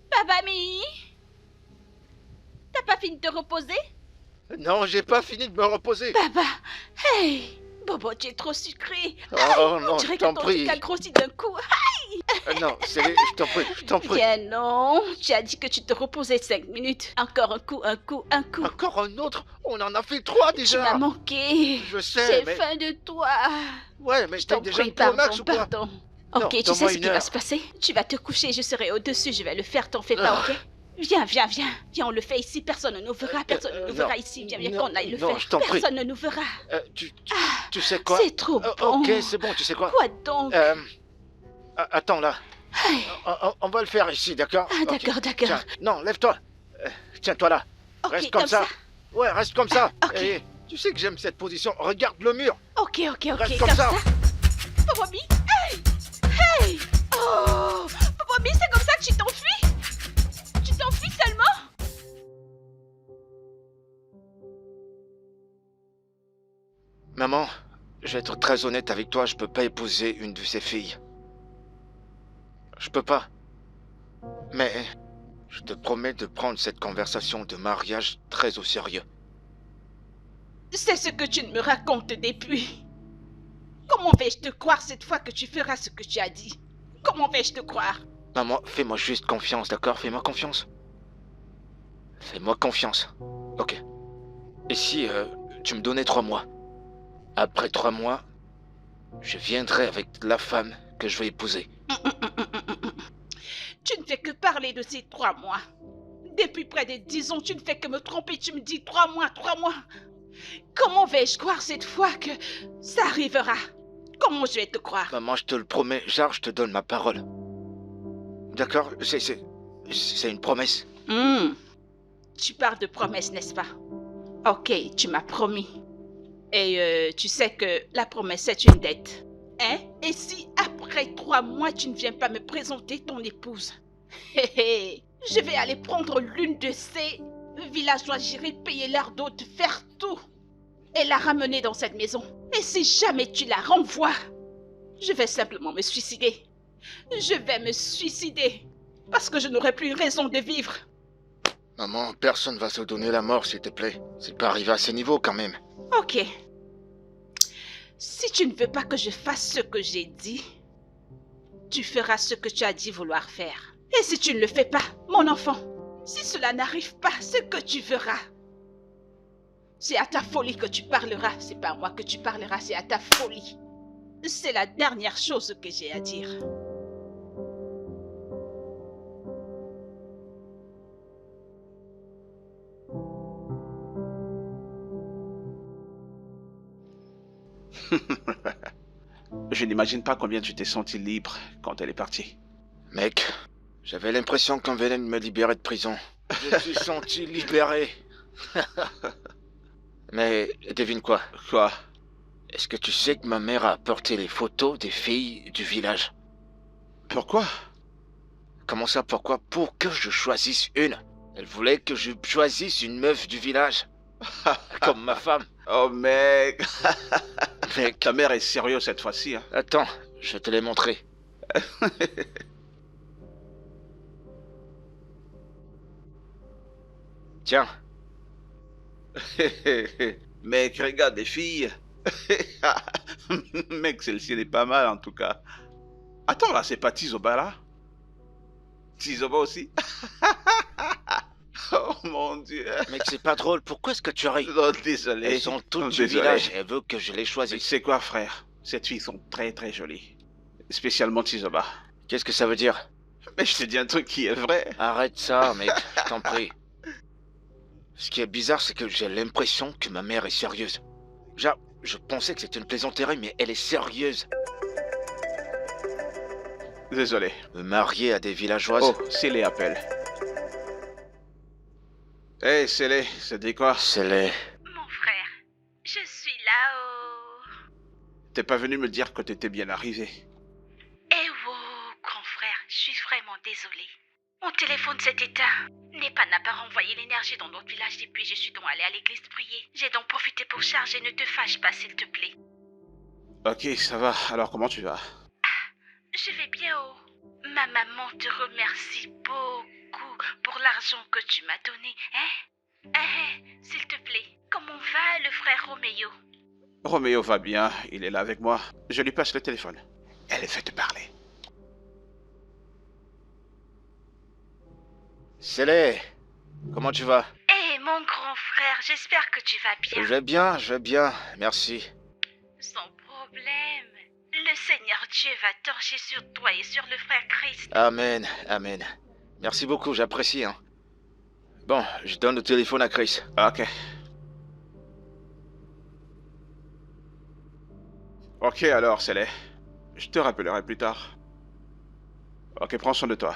Papa Mi, t'as pas fini de te reposer? Non, j'ai pas fini de me reposer. Papa, hey, Bobo, tu es trop sucré. Oh non, On je dirait que t'en ton prie. truc a grossi d'un coup. Non, je t'en prie, je t'en prie. Bien non, tu as dit que tu te reposais 5 minutes. Encore un coup, un coup, un coup. Encore un autre? On en a fait 3 Tu déjà. m'as manqué. Je sais, J'ai mais... faim de toi. Ouais, mais Je t'as t'en déjà prie, une Pro-Max pardon, ou quoi? pardon. Non, Ok, tu sais donne-moi ce une qui va heure. se passer? Tu vas te coucher, je serai au-dessus, je vais le faire, t'en fais pas, ok? Viens, viens, viens. Viens, on le fait ici, personne ne nous verra, personne ne nous verra ici. Viens, viens, non, qu'on aille le non, faire. je t'en prie. Personne ne nous verra. Tu sais quoi? C'est trop bon. Ok, c'est bon, tu sais quoi? Quoi donc? Attends là. Hey. On va le faire ici, d'accord? Ah, Ok. d'accord, d'accord. Tiens, non, lève-toi. Tiens-toi là. Ok, Reste comme ça. Ouais, reste comme ça. Ok. Et tu sais que j'aime cette position. Regarde le mur. Ok, ok, ok. Reste comme ça. Bobomi, hey! Hey! Oh! Bobomi, c'est comme ça que tu t'enfuis? Tu t'enfuis seulement? Maman, je vais être très honnête avec toi, je peux pas épouser une de ces filles. Je peux pas. Mais je te promets de prendre cette conversation de mariage très au sérieux. C'est ce que tu me racontes depuis. Comment vais-je te croire cette fois que tu feras ce que tu as dit? Comment vais-je te croire? Maman, fais-moi juste confiance, d'accord? Fais-moi confiance. Fais-moi confiance. Ok. Et si tu me donnais 3 mois? Après 3 mois, je viendrai avec la femme que je vais épouser. Tu ne fais que parler de ces 3 mois. Depuis près de 10 ans, tu ne fais que me tromper. Tu me dis 3 mois, 3 mois. Comment vais-je croire cette fois que ça arrivera? Comment je vais te croire? Maman, je te le promets, genre, je te donne ma parole. D'accord? C'est une promesse. Tu parles de promesse, n'est-ce pas? Ok, tu m'as promis. Et tu sais que la promesse est une dette. Hein? Et si après 3 mois, tu ne viens pas me présenter ton épouse? Je vais aller prendre l'une de ces villageois, j'irai payer leur dot, faire tout. Et la ramener dans cette maison. Et si jamais tu la renvoies, je vais simplement me suicider. Je vais me suicider. Parce que je n'aurai plus raison de vivre. Maman, personne va se donner la mort, s'il te plaît. C'est pas arrivé à ce niveau, quand même. Ok. Si tu ne veux pas que je fasse ce que j'ai dit, tu feras ce que tu as dit vouloir faire. Et si tu ne le fais pas, mon enfant, si cela n'arrive pas, ce que tu feras, c'est à ta folie que tu parleras. C'est pas à moi que tu parleras, c'est à ta folie. C'est la dernière chose que j'ai à dire. Je n'imagine pas combien tu t'es senti libre quand elle est partie. Mec, j'avais l'impression qu'on venait de me libérer de prison. Je me suis senti libéré. Mais devine quoi? Quoi? Est-ce que tu sais que ma mère a apporté les photos des filles du village? Pourquoi? Comment ça, pourquoi? Pour que je choisisse une. Elle voulait que je choisisse une meuf du village. Comme ma femme. Oh mec. Mec, Ta mère est sérieuse cette fois-ci, hein? attends, je te l'ai montré. Tiens. Mec, regarde les filles. Mec, celle-ci elle est pas mal en tout cas. Attends là, c'est pas Tizoba là? Tizoba aussi? Oh mon dieu. Mec, c'est pas drôle, pourquoi est-ce que tu ris? Non, désolé. Elles sont toutes du Désolé. village et elle veut que je les Mais choisisse. tu sais quoi, frère? Ces filles sont très très jolies. Spécialement Tizoba. Qu'est-ce que ça veut dire? Mais je te dis un truc qui est vrai. Arrête ça, mec, je t'en prie. Ce qui est bizarre, c'est que j'ai l'impression que ma mère est sérieuse. Je pensais que c'était une plaisanterie, mais elle est sérieuse. Désolé. Me marier à des villageoises. Oh, Célé appelle. Hey, Célé, ça dit quoi? Célé. Mon frère, je suis là-haut. T'es pas venu me dire que t'étais bien arrivé. Eh oh, grand frère, je suis vraiment désolée. Mon téléphone s'est éteint. Nepa n'a pas renvoyé l'énergie dans notre village depuis je suis donc allée à l'église prier. J'ai donc profité pour charger, ne te fâche pas s'il te plaît. Ok, ça va. Alors comment tu vas? Je vais bien oh. Ma maman te remercie beaucoup pour l'argent que tu m'as donné, hein? S'il te plaît, comment va le frère Roméo? Roméo va bien, il est là avec moi. Je lui passe le téléphone. Elle fait te parler. Célé, comment tu vas? Mon grand frère, j'espère que tu vas bien. Je vais bien, merci. Sans problème. Le Seigneur Dieu va torcher sur toi et sur le frère Christ. Amen, amen. Merci beaucoup, j'apprécie, hein. Bon, je donne le téléphone à Chris. Ok. Ok alors, Célé. Je te rappellerai plus tard. Ok, prends soin de toi.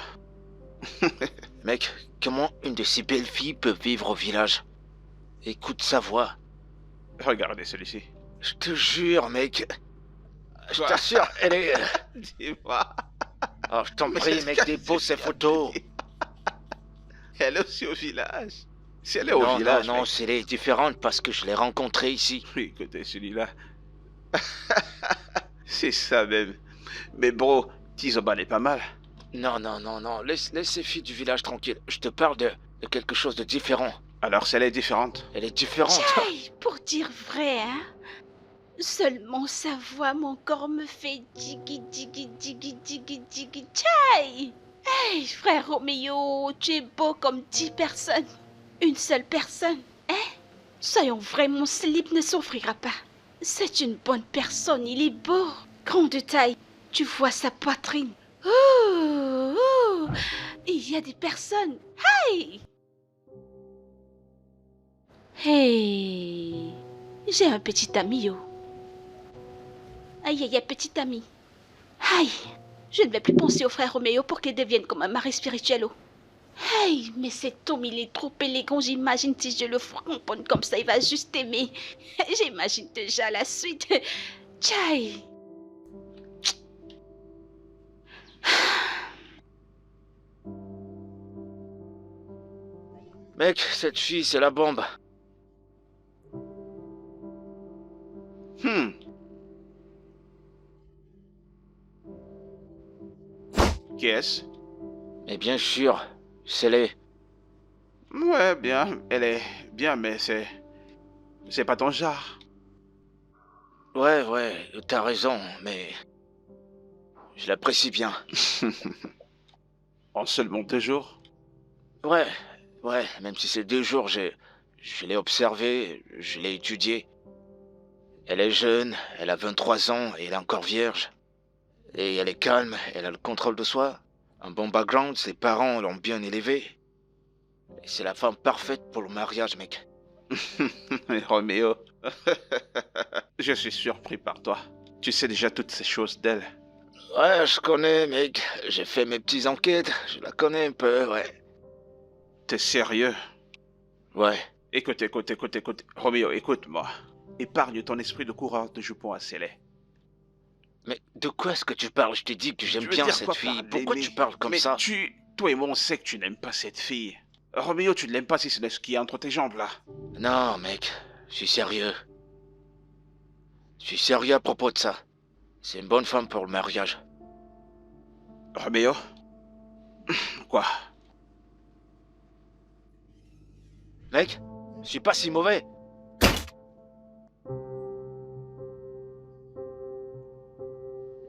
Mec, comment une de ces belles filles peut vivre au village? Écoute sa voix. Regardez celui-ci. Je te jure, mec. Je t'assure, elle est... Dis-moi. Oh, je t'en prie, mec, dépose ces photos. Elle est aussi au village. Si elle est au village... Non, elle est différente parce que je l'ai rencontrée ici. Oui, écoutez, celui-là... C'est ça même. Mais bro, Tizoban est pas mal. Non. Laisse ces filles du village tranquilles. Je te parle de quelque chose de différent. Alors, si elle est différente? Elle est différente. Hey, pour dire vrai, hein? Seulement sa voix, mon corps me fait digi. Tchai! Hey, frère Roméo, tu es beau comme 10 personnes. Une seule personne, hein? Soyons vrais, mon slip ne souffrira pas. C'est une bonne personne, il est beau. Grand de taille, tu vois sa poitrine. Il y a des personnes. Hey! Hey! J'ai un petit ami, oh. Aïe, petit ami. Aïe! Je ne vais plus penser au frère Roméo pour qu'il devienne comme un mari spirituel, oh. Hey! Mais cet homme, il est trop élégant, j'imagine si je le framponne comme ça, il va juste aimer. J'imagine déjà la suite. Tchai! Mec, cette fille, c'est la bombe. Qui est-ce? Mais bien sûr, Célé. Ouais, bien. Elle est bien, mais c'est pas ton genre. Ouais, t'as raison, mais... Je l'apprécie bien. En seulement 2 jours? Ouais, même si c'est 2 jours, je l'ai observée, je l'ai étudiée. Elle est jeune, elle a 23 ans et elle est encore vierge. Et elle est calme, elle a le contrôle de soi, un bon background, ses parents l'ont bien élevée. Et c'est la femme parfaite pour le mariage, mec. Roméo, je suis surpris par toi. Tu sais déjà toutes ces choses d'elle. Ouais, je connais, mec. J'ai fait mes petites enquêtes, je la connais un peu, ouais. T'es sérieux? Ouais. Écoute. Roméo, écoute-moi. Épargne ton esprit de coureur de jupons à Célé. Mais de quoi est-ce que tu parles? Je t'ai dit que j'aime bien cette fille. Pourquoi tu parles comme ça? Toi et moi, on sait que tu n'aimes pas cette fille. Roméo, tu ne l'aimes pas si c'est ce qu'il y a entre tes jambes, là. Non, mec. Je suis sérieux. Je suis sérieux à propos de ça. C'est une bonne femme pour le mariage. Roméo? Quoi? Mec, je suis pas si mauvais.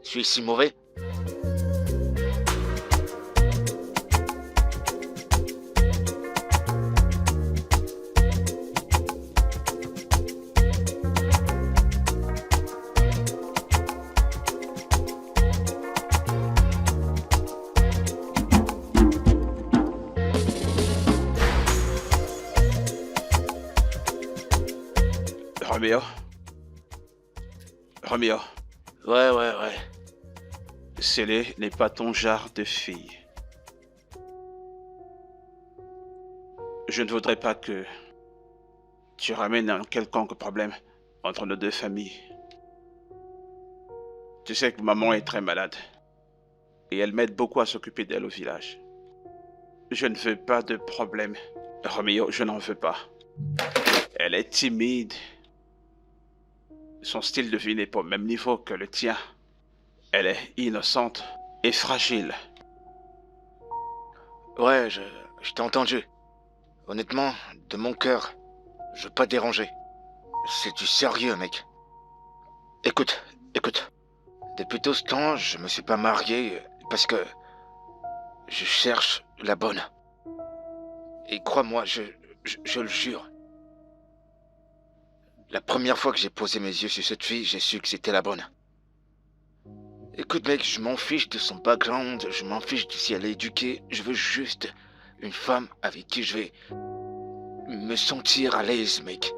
Je suis si mauvais. Roméo, Roméo, Ouais. Célé n'est pas ton genre de fille. Je ne voudrais pas que tu ramènes un quelconque problème entre nos deux familles. Tu sais que maman est très malade et elle m'aide beaucoup à s'occuper d'elle au village. Je ne veux pas de problème. Roméo, je n'en veux pas. Elle est timide. Son style de vie n'est pas au même niveau que le tien. Elle est innocente et fragile. Ouais, je t'ai entendu. Honnêtement, de mon cœur, je veux pas te déranger. C'est du sérieux, mec. Écoute. Depuis tout ce temps, je me suis pas marié parce que je cherche la bonne. Et crois-moi, je le jure. La première fois que j'ai posé mes yeux sur cette fille, j'ai su que c'était la bonne. Écoute, mec, je m'en fiche de son background, je m'en fiche de si elle est éduquée. Je veux juste une femme avec qui je vais me sentir à l'aise, mec.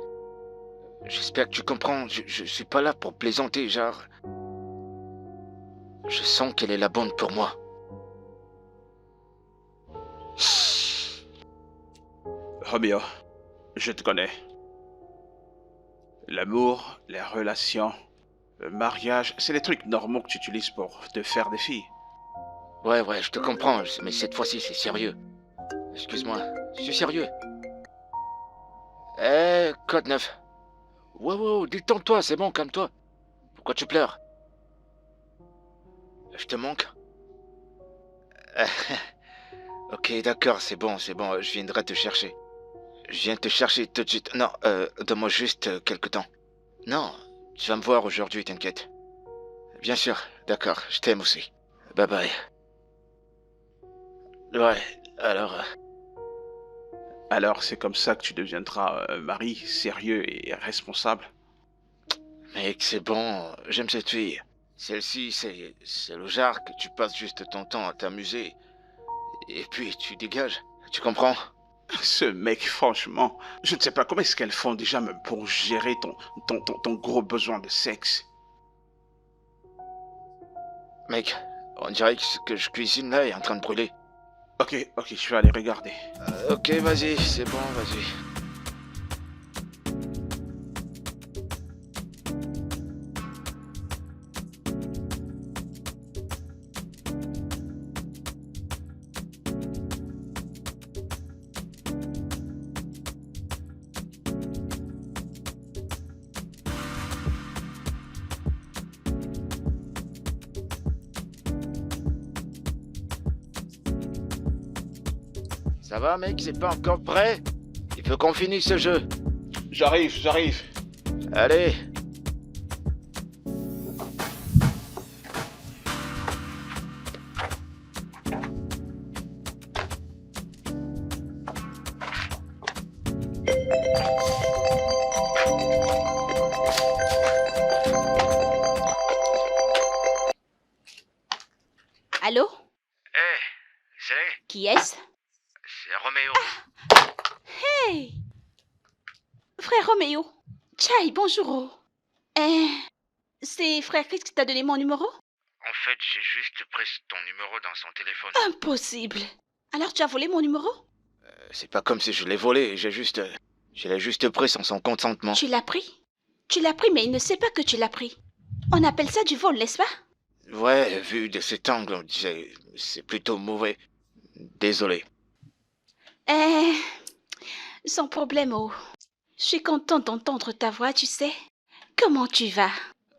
J'espère que tu comprends. Je suis pas là pour plaisanter, genre. Je sens qu'elle est la bonne pour moi. Roméo, je te connais. L'amour, les relations, le mariage, c'est les trucs normaux que tu utilises pour te faire des filles. Ouais, je te comprends, mais cette fois-ci, c'est sérieux. Excuse-moi, je suis sérieux. Code 9. Wow, détends-toi, c'est bon, calme-toi. Pourquoi tu pleures? Je te manque? Ok, d'accord, c'est bon, je viendrai te chercher. Je viens te chercher tout de suite. Non, donne-moi juste quelque temps. Non, tu vas me voir aujourd'hui, t'inquiète. Bien sûr, d'accord, je t'aime aussi. Bye bye. Ouais, alors... Alors c'est comme ça que tu deviendras un mari sérieux et responsable. Mec, c'est bon, j'aime cette fille. Celle-ci, c'est le genre que tu passes juste ton temps à t'amuser. Et puis tu dégages, tu comprends? Ce mec, franchement, je ne sais pas comment est-ce qu'elles font déjà même pour gérer ton gros besoin de sexe. Mec, on dirait que ce que je cuisine là est en train de brûler. Ok, je vais aller regarder. Ok, vas-y, c'est bon, vas-y. Ça va, mec, c'est pas encore prêt? Il faut qu'on finisse ce jeu. J'arrive. Allez. Allô? C'est Qui est-ce? Roméo. Hey! Frère Roméo. Tchaï, bonjour. C'est frère Chris qui t'a donné mon numéro? En fait, j'ai juste pris ton numéro dans son téléphone. Impossible. Alors tu as volé mon numéro? C'est pas comme si je l'ai volé, je l'ai juste pris sans son consentement. Tu l'as pris? Tu l'as pris, mais il ne sait pas que tu l'as pris. On appelle ça du vol, n'est-ce pas? Ouais, vu de cet angle, c'est plutôt mauvais. Désolé. Sans problème, oh. Je suis contente d'entendre ta voix, tu sais. Comment tu vas?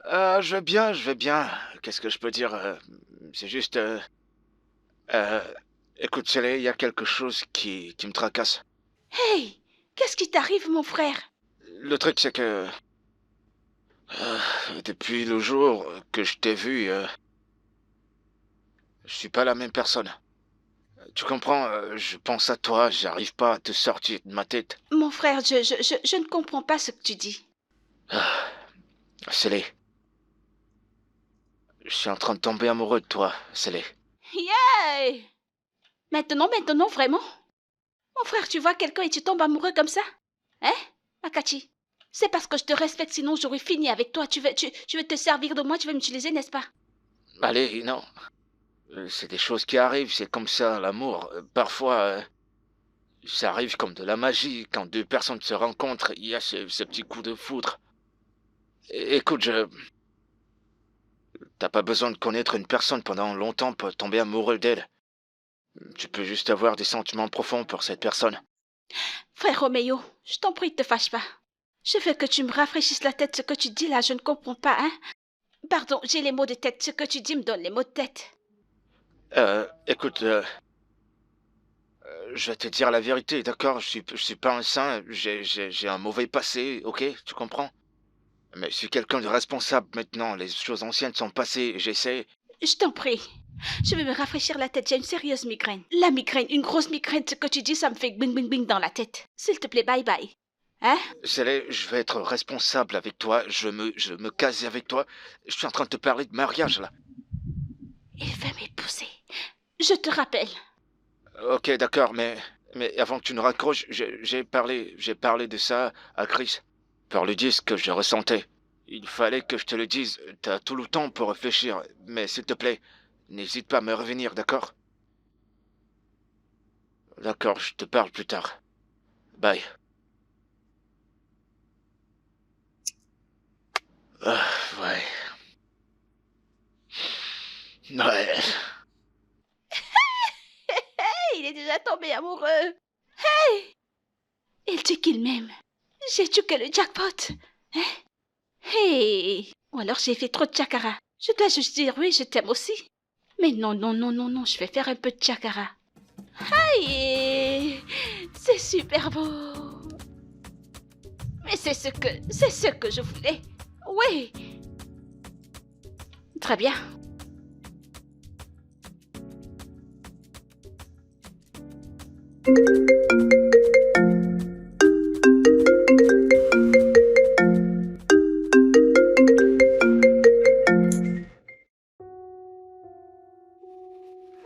Je vais bien. Qu'est-ce que je peux dire? C'est juste... écoute, Célé, il y a quelque chose qui me tracasse. Hey! Qu'est-ce qui t'arrive, mon frère? Le truc, c'est que... depuis le jour que je t'ai vu, je suis pas la même personne. Tu comprends, je pense à toi, j'arrive pas à te sortir de ma tête. Mon frère, je ne comprends pas ce que tu dis. Célé. Je suis en train de tomber amoureux de toi, Célé. Yeah! Maintenant, vraiment? Mon frère, tu vois quelqu'un et tu tombes amoureux comme ça? Hein, Akachi? C'est parce que je te respecte, sinon j'aurais fini avec toi. Tu veux te servir de moi, tu veux m'utiliser, n'est-ce pas? Allez, non. C'est des choses qui arrivent, c'est comme ça, l'amour. Parfois, ça arrive comme de la magie. Quand deux personnes se rencontrent, il y a ce petit coup de foudre. Écoute, t'as pas besoin de connaître une personne pendant longtemps pour tomber amoureux d'elle. Tu peux juste avoir des sentiments profonds pour cette personne. Frère Roméo, je t'en prie, ne te fâche pas. Je veux que tu me rafraîchisses la tête. Ce que tu dis là, je ne comprends pas, hein? Pardon, j'ai les mots de tête. Ce que tu dis me donne les mots de tête. Écoute, je vais te dire la vérité, d'accord? Je suis pas un saint, j'ai un mauvais passé, ok? Tu comprends? Mais je suis quelqu'un de responsable maintenant, les choses anciennes sont passées, j'essaie... Je t'en prie. Je vais me rafraîchir la tête, j'ai une sérieuse migraine. La migraine, une grosse migraine, ce que tu dis, ça me fait bing bing bing dans la tête. S'il te plaît, bye bye. Hein? Célé, je vais être responsable avec toi, je me case avec toi. Je suis en train de te parler de mariage, là. Il veut m'épouser. Je te rappelle. Ok, d'accord, mais avant que tu ne raccroches, j'ai parlé de ça à Chris. Pour lui dire ce que je ressentais. Il fallait que je te le dise, t'as tout le temps pour réfléchir, mais s'il te plaît, n'hésite pas à me revenir, d'accord? D'accord, je te parle plus tard. Bye. Ah, ouais. Ouais. Hey, il est déjà tombé amoureux. Hey! Il dit qu'il m'aime. J'ai tué le jackpot. Hein? Hey! Ou alors j'ai fait trop de chakara. Je dois juste dire oui, je t'aime aussi. Mais non, non, non, non, non, je vais faire un peu de chakara. Aïe! C'est super beau. Mais c'est ce que je voulais. Oui. Très bien.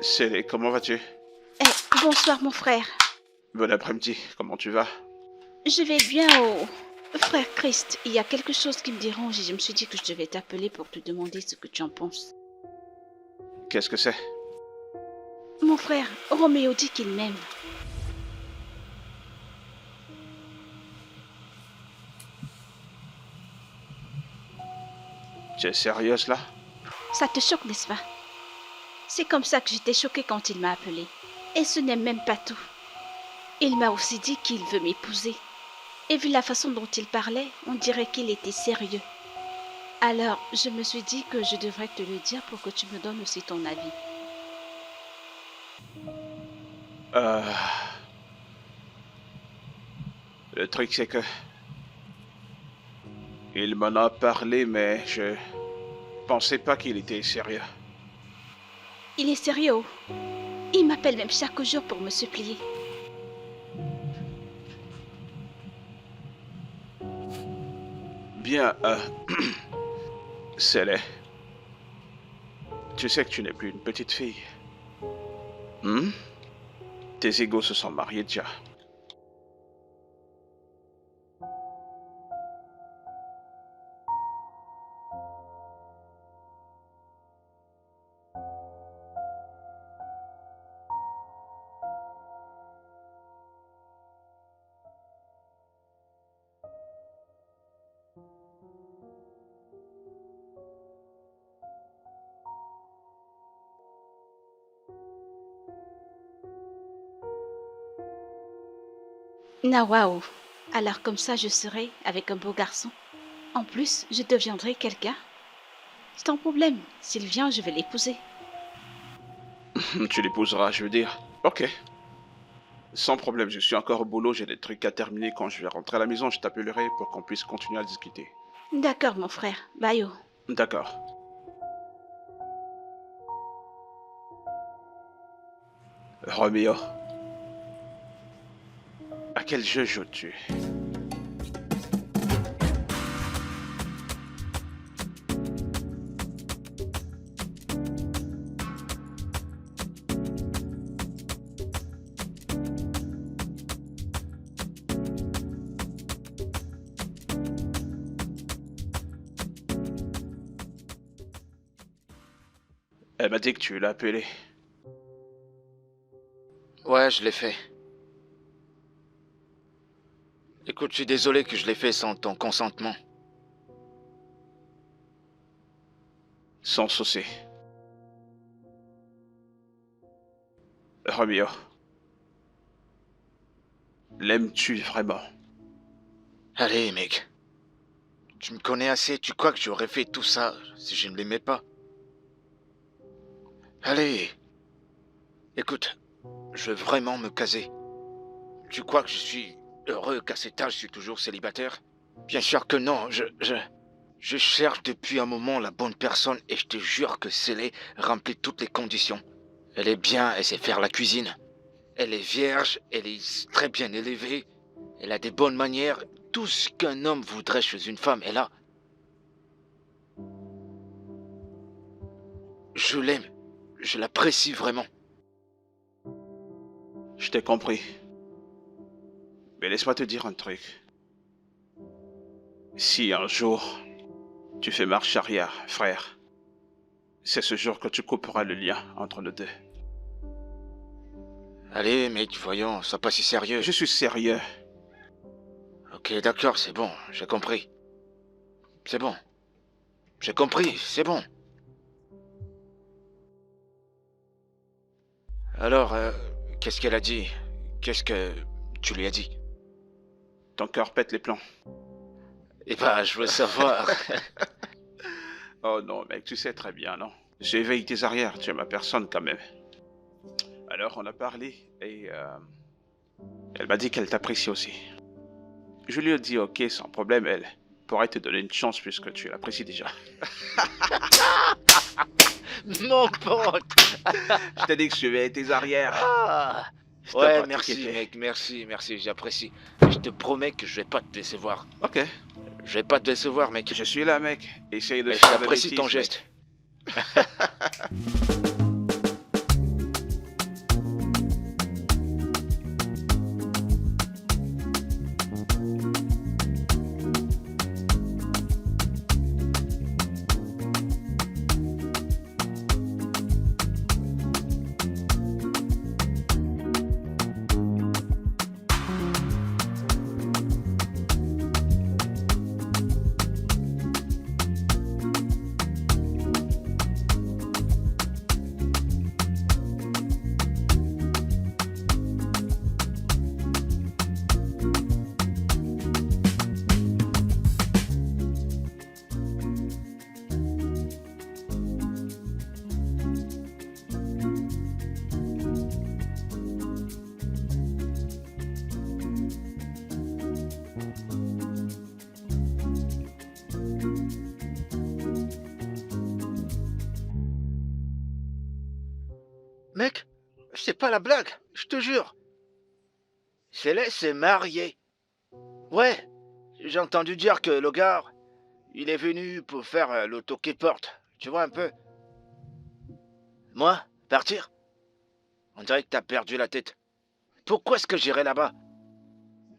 Célé, comment vas-tu? Bonsoir mon frère. Bon après-midi, comment tu vas? Je vais bien frère Christ. Il y a quelque chose qui me dérange et je me suis dit que je devais t'appeler pour te demander ce que tu en penses. Qu'est-ce que c'est? Mon frère, Roméo dit qu'il m'aime. Tu es sérieuse là? Ça te choque, n'est-ce pas? C'est comme ça que j'étais choquée quand il m'a appelée. Et ce n'est même pas tout. Il m'a aussi dit qu'il veut m'épouser. Et vu la façon dont il parlait, on dirait qu'il était sérieux. Alors, je me suis dit que je devrais te le dire pour que tu me donnes aussi ton avis. Le truc c'est que... Il m'en a parlé, mais je pensais pas qu'il était sérieux. Il est sérieux. Il m'appelle même chaque jour pour me supplier. Bien, Célé. Tu sais que tu n'es plus une petite fille. Tes égaux se sont mariés déjà. Na waouh. Alors comme ça, je serai avec un beau garçon. En plus, je deviendrai quelqu'un. C'est un problème. S'il vient, je vais l'épouser. Tu l'épouseras, je veux dire. Ok. Sans problème, je suis encore au boulot, j'ai des trucs à terminer. Quand je vais rentrer à la maison, je t'appellerai pour qu'on puisse continuer à discuter. D'accord, mon frère. Bye. D'accord. Roméo. À quel jeu joues-tu? Elle m'a dit que tu l'as appelée. Ouais, je l'ai fait. Écoute, je suis désolé que je l'ai fait sans ton consentement. Sans souci. Romeo. L'aimes-tu vraiment? Allez, mec. Tu me connais assez, tu crois que j'aurais fait tout ça si je ne l'aimais pas? Allez. Écoute, je veux vraiment me caser. Tu crois que je suis heureux qu'à cet âge je suis toujours célibataire? Bien sûr que non, je cherche depuis un moment la bonne personne et je te jure que Célé remplit toutes les conditions. Elle est bien, elle sait faire la cuisine. Elle est vierge, elle est très bien élevée. Elle a des bonnes manières. Tout ce qu'un homme voudrait chez une femme est là. Je l'aime. Je l'apprécie vraiment. Je t'ai compris. Mais laisse-moi te dire un truc. Si un jour, tu fais marche arrière, frère, c'est ce jour que tu couperas le lien entre nous deux. Allez, mec, voyons, sois pas si sérieux. Je suis sérieux. Ok, d'accord, c'est bon, j'ai compris. C'est bon. J'ai compris, c'est bon. Alors, qu'est-ce qu'elle a dit? Qu'est-ce que tu lui as dit? Ton cœur pète les plombs. Eh ben, je veux savoir. Oh non, mec, tu sais très bien, non? J'éveille tes arrières, tu es ma personne quand même. Alors, on a parlé et elle m'a dit qu'elle t'apprécie aussi. Je lui ai dit, ok, sans problème, elle pourrait te donner une chance puisque tu l'apprécies déjà. Mon pote. Je t'ai dit que je suivais tes arrières. Ah. Je Ouais, t'ai merci, pratiqué. mec, merci, j'apprécie. Je te promets que je vais pas te décevoir. Ok, Je vais pas te décevoir, mec. je suis là, mec. Essaye de Mais faire j'apprécie des ton bêtises, geste. Mec, c'est pas la blague, je te jure. Céleste s'est mariée. Ouais, j'ai entendu dire que le gars, il est venu pour faire le toqué-porte. Tu vois un peu? Moi, partir? On dirait que t'as perdu la tête. Pourquoi est-ce que j'irai là-bas?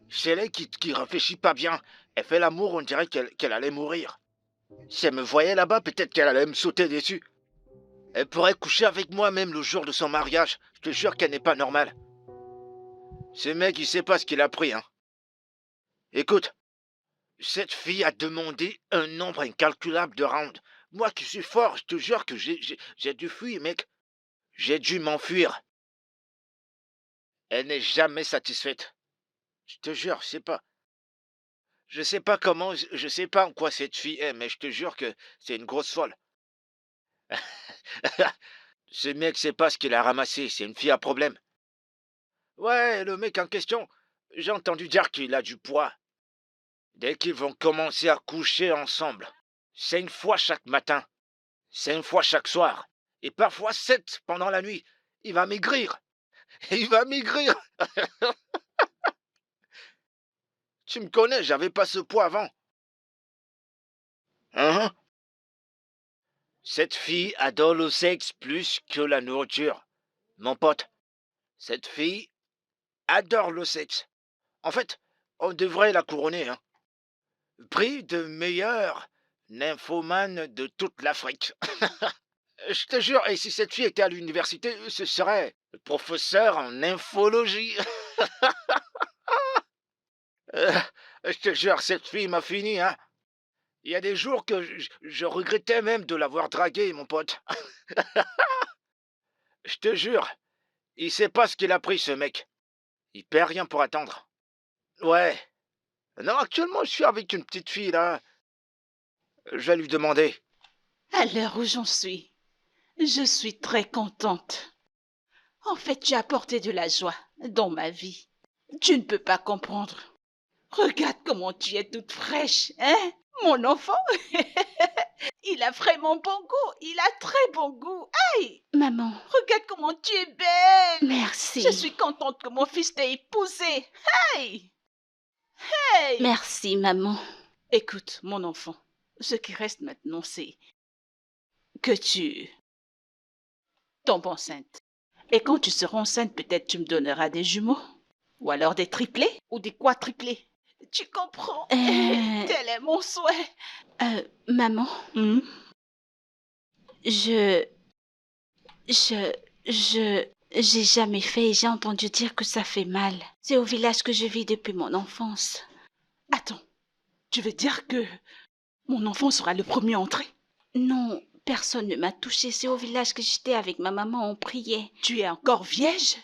Céleste qui réfléchit pas bien. Elle fait l'amour, on dirait qu'elle allait mourir. Si elle me voyait là-bas, peut-être qu'elle allait me sauter dessus. Elle pourrait coucher avec moi même le jour de son mariage. Je te jure qu'elle n'est pas normale. Ce mec, il sait pas ce qu'il a pris, hein. Écoute, cette fille a demandé un nombre incalculable de rounds. Moi qui suis fort, je te jure que j'ai dû fuir, mec. J'ai dû m'enfuir. Elle n'est jamais satisfaite. Je te jure, je sais pas. Je sais pas comment, je sais pas en quoi cette fille est, mais je te jure que c'est une grosse folle. Ce mec sait pas ce qu'il a ramassé, c'est une fille à problème. Ouais, le mec en question, j'ai entendu dire qu'il a du poids. Dès qu'ils vont commencer à coucher ensemble, 5 fois chaque matin, 5 fois chaque soir, et parfois 7 pendant la nuit, il va maigrir. Il va maigrir. Tu me connais, j'avais pas ce poids avant. Hein? Cette fille adore le sexe plus que la nourriture. Mon pote, cette fille adore le sexe. En fait, on devrait la couronner, hein. Prix de meilleure nymphomane de toute l'Afrique. Je te jure, et si cette fille était à l'université, ce serait professeur en infologie. Euh, je te jure, cette fille m'a fini, hein. Il y a des jours que je regrettais même de l'avoir draguée, mon pote. Je te jure, il sait pas ce qu'il a pris, ce mec. Il perd rien pour attendre. Ouais. Non, actuellement, je suis avec une petite fille, là. Je vais lui demander. À l'heure où j'en suis, je suis très contente. En fait, tu as apporté de la joie dans ma vie. Tu ne peux pas comprendre. Regarde comment tu es toute fraîche, hein, mon enfant. Il a vraiment bon goût. Il a très bon goût. Aïe, Maman, regarde comment tu es belle. merci. Je suis contente que mon fils t'ait épousée. Hey, hey. Merci, maman. Écoute, mon enfant, ce qui reste maintenant, c'est que tu tombes enceinte. Et quand tu seras enceinte, peut-être tu me donneras des jumeaux. Ou alors des triplés ou des quadruplés. Tu comprends? Tel est mon souhait. Maman, Hmm? j'ai jamais fait et j'ai entendu dire que ça fait mal. C'est au village que je vis depuis mon enfance. Attends, tu veux dire que mon enfant sera le premier entré? Non, personne ne m'a touchée. C'est au village que j'étais avec ma maman, on priait. Tu es encore vierge?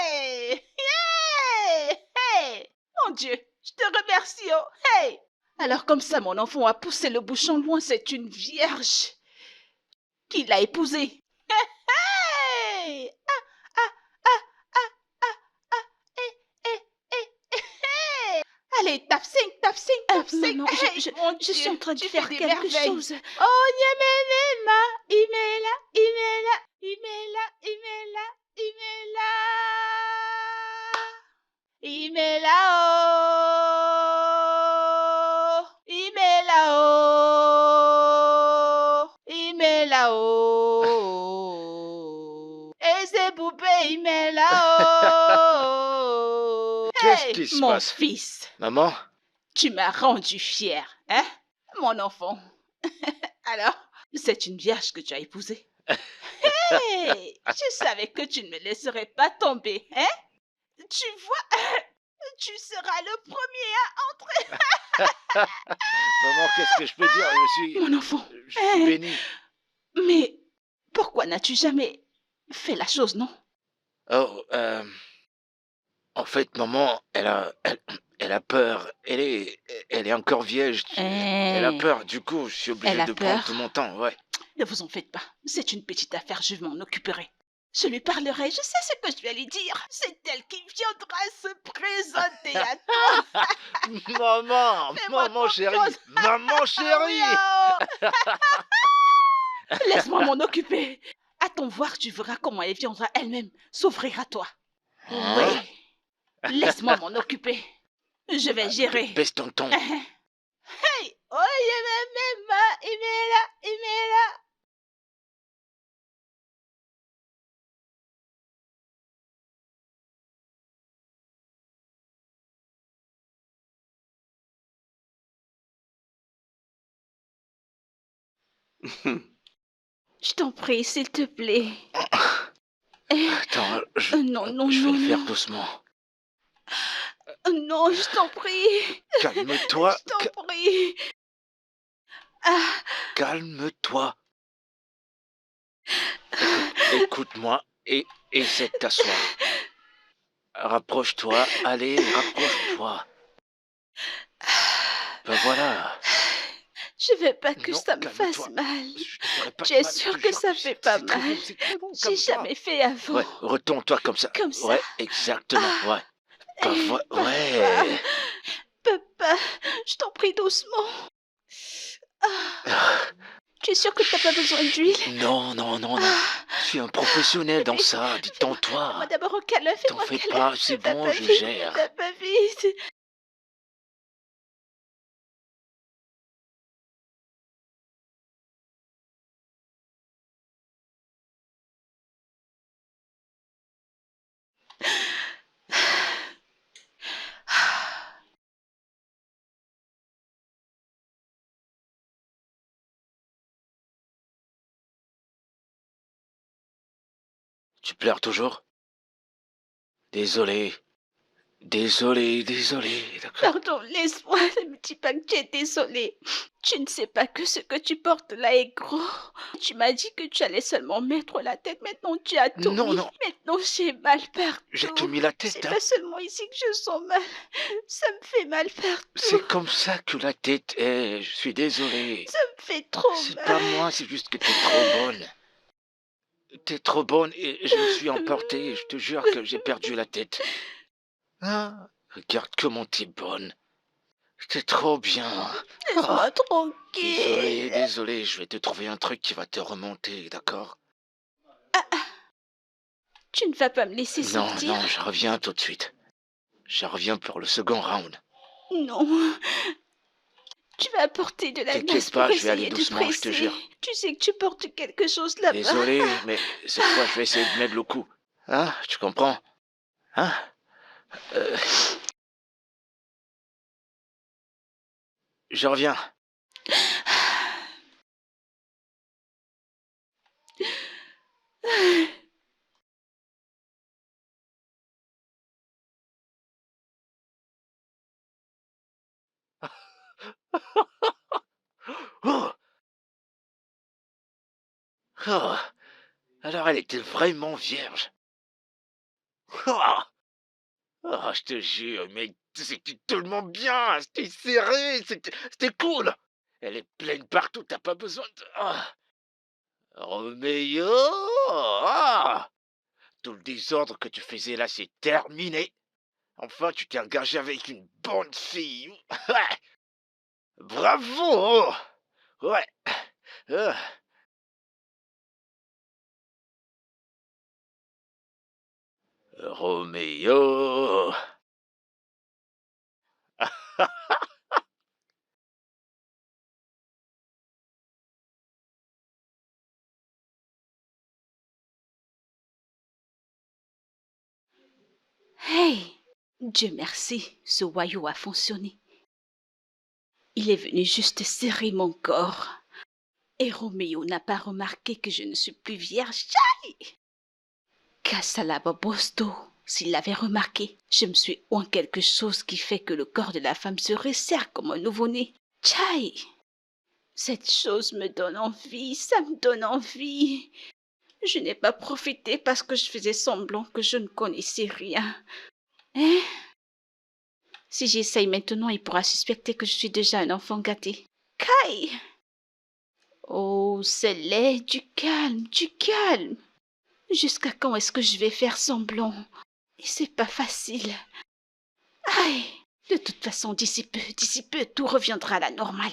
Hey! Hey! Hey! Mon Dieu, je te remercie, oh! Hey! Alors comme ça, mon enfant a poussé le bouchon loin, c'est une vierge qui l'a épousée. Hey! Hey! Allez, tape 5, tape 5, tape 5. Maman, Hey, mon je suis Dieu, en train de tu faire fais des quelque merveilles. chose. Oh, Nyemelema, Imela, Imela, Imela, Imela, Imela. Imela, oh. Imela, oh. Imela, oh. Et c'est poupée, Imela, oh. Qu'est-ce Hey, qui se mon passe? fils. Maman? Tu m'as rendu fière, hein, mon enfant. Alors, c'est une vierge que tu as épousée. Hey, je savais que tu ne me laisserais pas tomber, hein? Tu vois, tu seras le premier à entrer. Maman, qu'est-ce que je peux dire? Mon enfant, Je suis béni. mais pourquoi n'as-tu jamais fait la chose, non? Oh, en fait, maman, elle a peur. Elle est encore vierge. Elle a peur. Du coup, je suis obligé Elle a de prendre peur? tout mon temps, ouais. Ne vous en faites pas, c'est une petite affaire, je m'en occuperai. Je lui parlerai, je sais ce que je vais lui dire. C'est elle qui viendra se présenter à toi. Maman, Fais-moi maman chérie, confiance. maman Oui, chérie. oh. Laisse-moi m'en occuper. Attends voir, tu verras comment elle viendra elle-même s'offrir à toi. Hein? Oui, laisse-moi m'en occuper. Je vais gérer. Baisse ton ton. Hey, oh, il est là, il est là. Je t'en prie, s'il te plaît. Attends, Non, je vais le faire non. doucement. Non, je t'en prie. Calme-toi. Je t'en prie. Ah, Calme-toi. Écoute-moi et essaie de t'asseoir. Rapproche-toi, allez, rapproche-toi. Ben voilà. je veux pas que Non, ça me calme-toi. fasse mal. Je te ferai pas Tu de es mal, je sûr te que jure ça que fait c'est pas très mal? bon, c'est très bon, J'ai calme-toi. jamais fait avant. Ouais, retourne-toi comme ça. Comme ça? Ouais, exactement, ouais. Ben ouais. Papa, je t'en prie doucement. Ah, tu es sûr que t'as pas besoin d'huile? Non, non, non, non. Je suis un professionnel dans ça, Fais-moi détends-toi. d'abord un câlin, T'en fais-moi un fais câlin. pas, c'est Papa, bon, je vite, gère. Papa, vite. Tu pleures toujours? Désolé. Désolé, d'accord? Pardon, laisse-moi. Ne me dis pas que tu es désolée. Tu ne sais pas que ce que tu portes là est gros. Tu m'as dit que tu allais seulement mettre la tête. Maintenant, tu as tout Non, mis. non. Maintenant, j'ai mal partout. J'ai tout mis la tête, C'est hein. pas seulement ici que je sens mal. Ça me fait mal partout. C'est comme ça que la tête est. Je suis désolé. Ça me fait trop C'est mal. pas moi, c'est juste que t'es trop bonne. T'es trop bonne et je me suis emporté. Je te jure que j'ai perdu la tête. Ah, regarde comment t'es bonne. T'es trop bien. Laisse-moi Ah, tranquille. désolé, je vais te trouver un truc qui va te remonter, d'accord? Tu ne vas pas me laisser Non, sortir? non, je reviens tout de suite. Je reviens pour le second round. Non. Tu vas apporter de la T'inquiète glace pas, pour je vais aller essayer de doucement, je te presser. jure. Tu sais que tu portes quelque chose là-bas. Désolé, mais cette fois, je vais essayer de mettre le coup. Hein? Tu comprends? Hein? Je reviens. Oh! Oh! Alors elle était vraiment vierge. Oh! Oh, je te jure, mais c'était tellement bien, c'était serré, c'était cool. Elle est pleine partout, t'as pas besoin de... Ah! Roméo! Ah! Tout le désordre que tu faisais là, c'est terminé. Enfin, tu t'es engagé avec une bonne fille. Ouais. Bravo! Ouais. Ah. Roméo! Hey! Dieu merci, ce voyou a fonctionné. Il est venu juste serrer mon corps. Et Roméo n'a pas remarqué que je ne suis plus vierge. Tchaï! Bosto. S'il l'avait remarqué, je me suis oint quelque chose qui fait que le corps de la femme se resserre comme un nouveau-né. Tchaï! Cette chose me donne envie, ça me donne envie. Je n'ai pas profité parce que je faisais semblant que je ne connaissais rien. Hein? Si j'essaye maintenant, il pourra suspecter que je suis déjà un enfant gâté. Kai! Oh, c'est laid, du calme, du calme. Jusqu'à quand est-ce que je vais faire semblant? Et c'est pas facile. Aïe! De toute façon, d'ici peu, tout reviendra à la normale.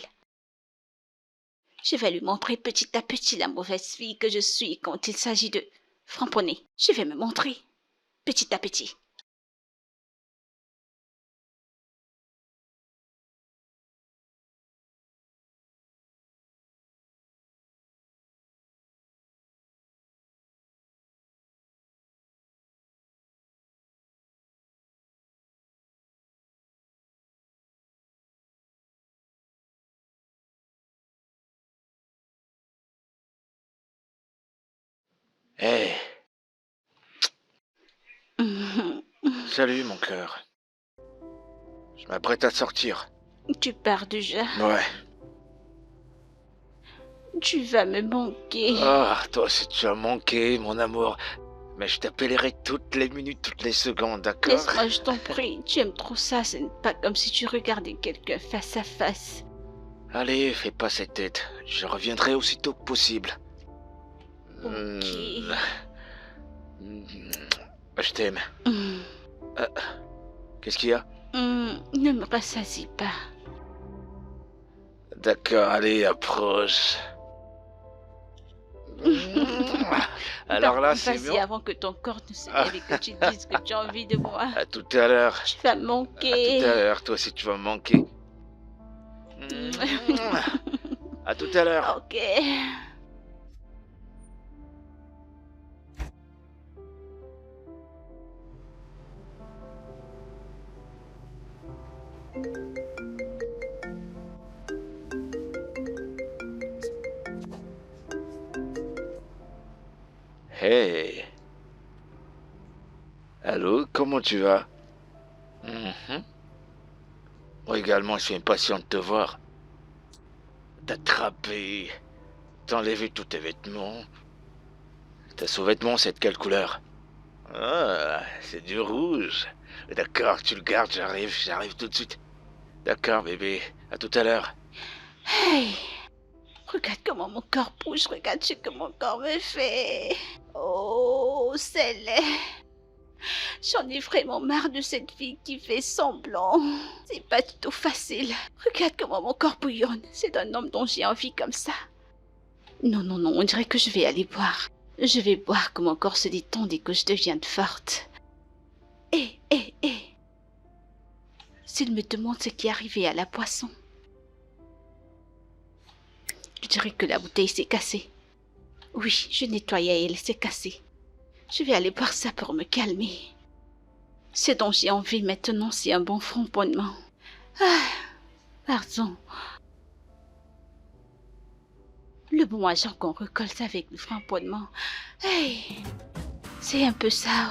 Je vais lui montrer petit à petit la mauvaise fille que je suis quand il s'agit de framponner. Je vais me montrer petit à petit. Hé, salut mon cœur. Je m'apprête à sortir. Tu pars déjà. Ouais. Tu vas me manquer. Ah, toi aussi tu as manqué, mon amour. Mais je t'appellerai toutes les minutes, toutes les secondes, d'accord? Laisse-moi, je t'en prie. Tu aimes trop ça. Ce n'est pas comme si tu regardais quelqu'un face à face. Allez, fais pas cette tête. Je reviendrai aussitôt que possible. Ok. Je t'aime. Hmm. Qu'est-ce qu'il y a? Ne me rassasie pas. D'accord, allez, approche. Alors là, c'est Vas-y bon. avant que ton corps ne se lève et que tu dises que tu as envie de moi. À tout à l'heure. Tu vas me À tout manquer. à l'heure, toi aussi tu vas me manquer. À tout à l'heure. Ok. Hey, comment tu vas? Moi également, je suis impatient de te voir. T'attraper, t'enlever tous tes vêtements. Tes sous-vêtements, c'est de quelle couleur? Ah, c'est du rouge. D'accord, tu le gardes, j'arrive tout de suite. D'accord, bébé, à tout à l'heure. Hey, regarde comment mon corps bouge, regarde ce que mon corps me fait. Oh, c'est laid. J'en ai vraiment marre de cette fille qui fait semblant. C'est pas du tout facile. Regarde comment mon corps bouillonne. C'est d'un homme dont j'ai envie comme ça. Non, non, non, on dirait que je vais aller boire. Je vais boire que mon corps se détende et que je devienne forte. Hé. S'il me demande ce qui est arrivé à la boisson, je dirais que la bouteille s'est cassée. Oui, je nettoyais et elle s'est cassée. Je vais aller boire ça pour me calmer. Ce dont j'ai envie maintenant, c'est un bon framponnement. Ah, pardon. Le bon agent qu'on recolle avec le framponnement. Hey, c'est un peu ça.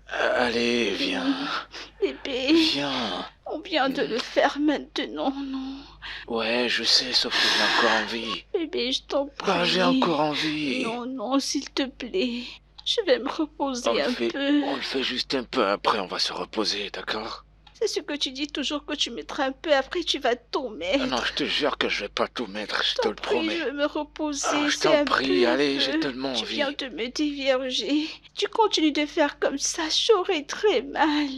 Allez, viens. Bébé, Viens. on vient de le faire maintenant, non? Ouais, je sais, sauf que j'ai encore envie. Bébé, je t'en prie. Bah, j'ai encore envie. Non, non, s'il te plaît. Je vais me reposer un peu. On le fait juste un peu, après on va se reposer, d'accord? C'est ce que tu dis toujours que tu mettras un peu, après tu vas tout mettre. Ah non, je te jure que je vais pas tout mettre, je te le Prie, promets. je vais me reposer. Ah, je c'est t'en un prie, peu, allez, un j'ai peu. tellement Tu envie. viens de me dévierger. Tu continues de faire comme ça, j'aurai très mal.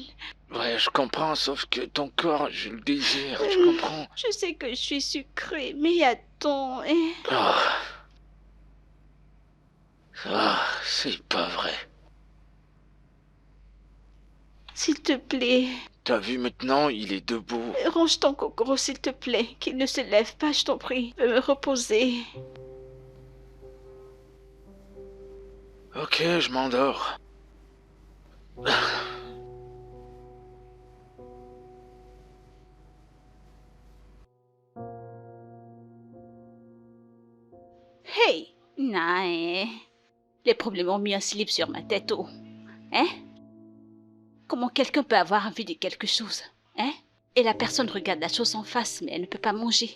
Ouais, je comprends, sauf que ton corps, je le désire, tu comprends? Je sais que je suis sucrée, mais attends, hein. C'est pas vrai. S'il te plaît, T'as vu maintenant, il est debout. range ton cocoro, s'il te plaît. Qu'il ne se lève pas, je t'en prie. Je vais me reposer. Ok, je m'endors. Hey, non, les problèmes ont mis un slip sur ma tête, oh. Hein? Comment quelqu'un peut avoir envie de quelque chose, hein? Et la personne regarde la chose en face, mais elle ne peut pas manger.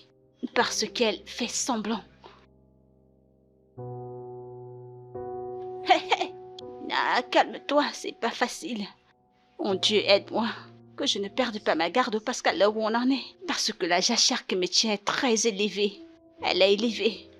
Parce qu'elle fait semblant. Hé, hé! Ah, calme-toi, c'est pas facile. Mon Dieu, aide-moi. Que je ne perde pas ma garde parce qu'à l'heure où on en est. Parce que la jachère qui me tient est très élevée. Elle est élevée.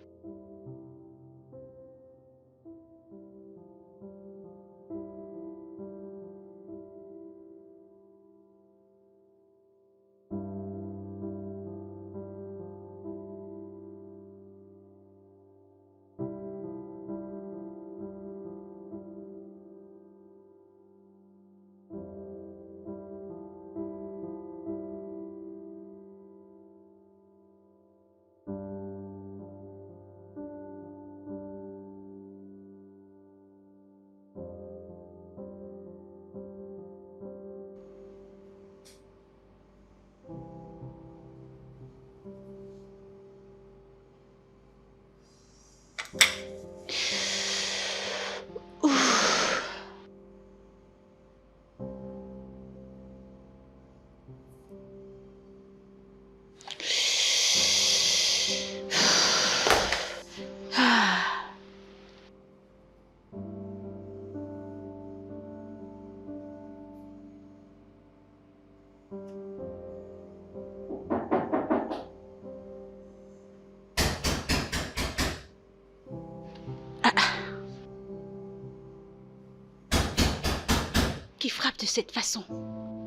qui frappe de cette façon?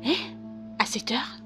Hein? À cette heure?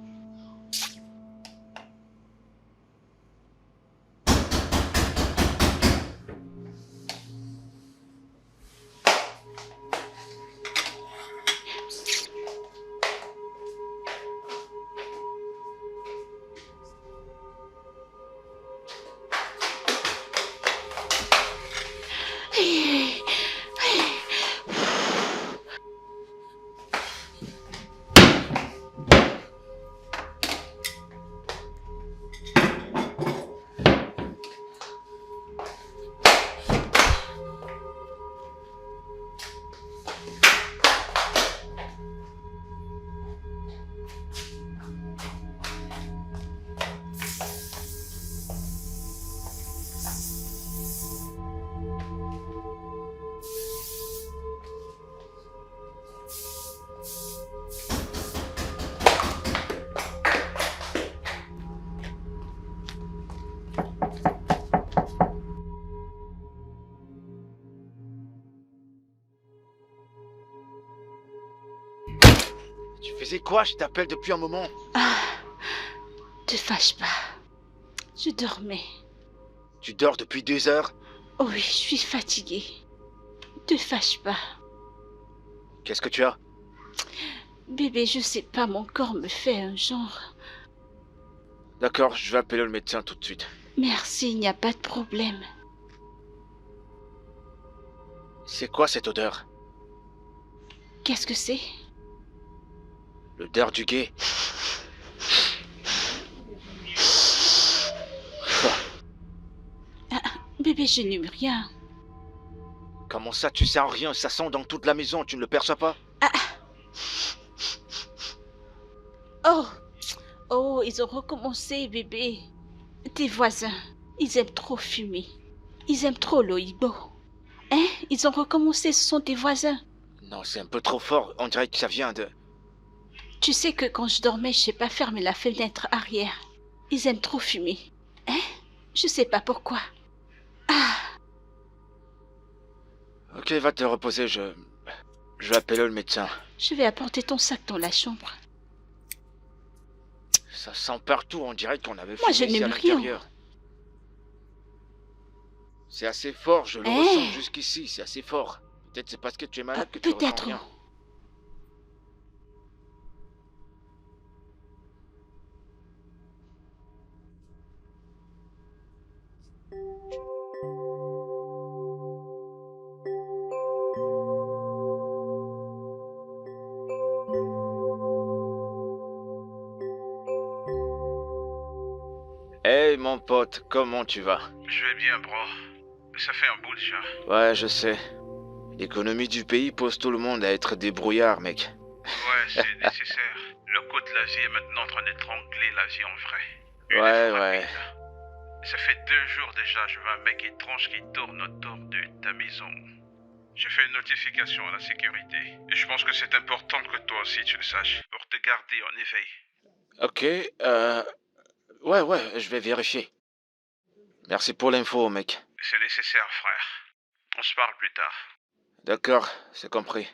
Tu faisais quoi? Je t'appelle depuis un moment. Ah, te fâche pas. Je dormais. Tu dors depuis 2 heures? Oh oui, je suis fatiguée. Te fâche pas. Qu'est-ce que tu as? Bébé, je sais pas, mon corps me fait un genre. D'accord, je vais appeler le médecin tout de suite. Merci, il n'y a pas de problème. C'est quoi cette odeur? Qu'est-ce que c'est? L'odeur du gay. Bébé, je n'aime rien. Comment ça, tu sens rien? Ça sent dans toute la maison, tu ne le perçois pas? Oh, oh, ils ont recommencé, bébé. Tes voisins, ils aiment trop fumer. Ils aiment trop l'oïbo. Hein? Ils ont recommencé, ce sont tes voisins. Non, c'est un peu trop fort, on dirait que ça vient de... Tu sais que quand je dormais, je sais pas fermer la fenêtre arrière. Ils aiment trop fumer. Hein? Je sais pas pourquoi. Ah, Ok, va te reposer, je vais appeler le médecin. je vais apporter ton sac dans la chambre. Ça sent partout, on dirait qu'on avait Moi, fumé je ici à n'aime rien. l'intérieur. C'est assez fort, je le Hein? ressens jusqu'ici, c'est assez fort. Peut-être c'est parce que tu es malade que tu ressens Peut-être. rien. Hey mon pote, comment tu vas? Je vais bien, bro. Ça fait un bout déjà. Ouais, je sais. L'économie du pays pousse tout le monde à être débrouillard, mec. Ouais, c'est nécessaire. Le coût de la vie est maintenant en train d'étrangler la vie en vrai. Une Ouais, fois ouais. rapide. Ça fait 2 jours déjà, je vois un mec étrange qui tourne autour de ta maison. J'ai fait une notification à la sécurité. Et je pense que c'est important que toi aussi tu le saches, pour te garder en éveil. Ok, ouais, je vais vérifier. Merci pour l'info, mec. C'est nécessaire, frère. On se parle plus tard. D'accord, c'est compris.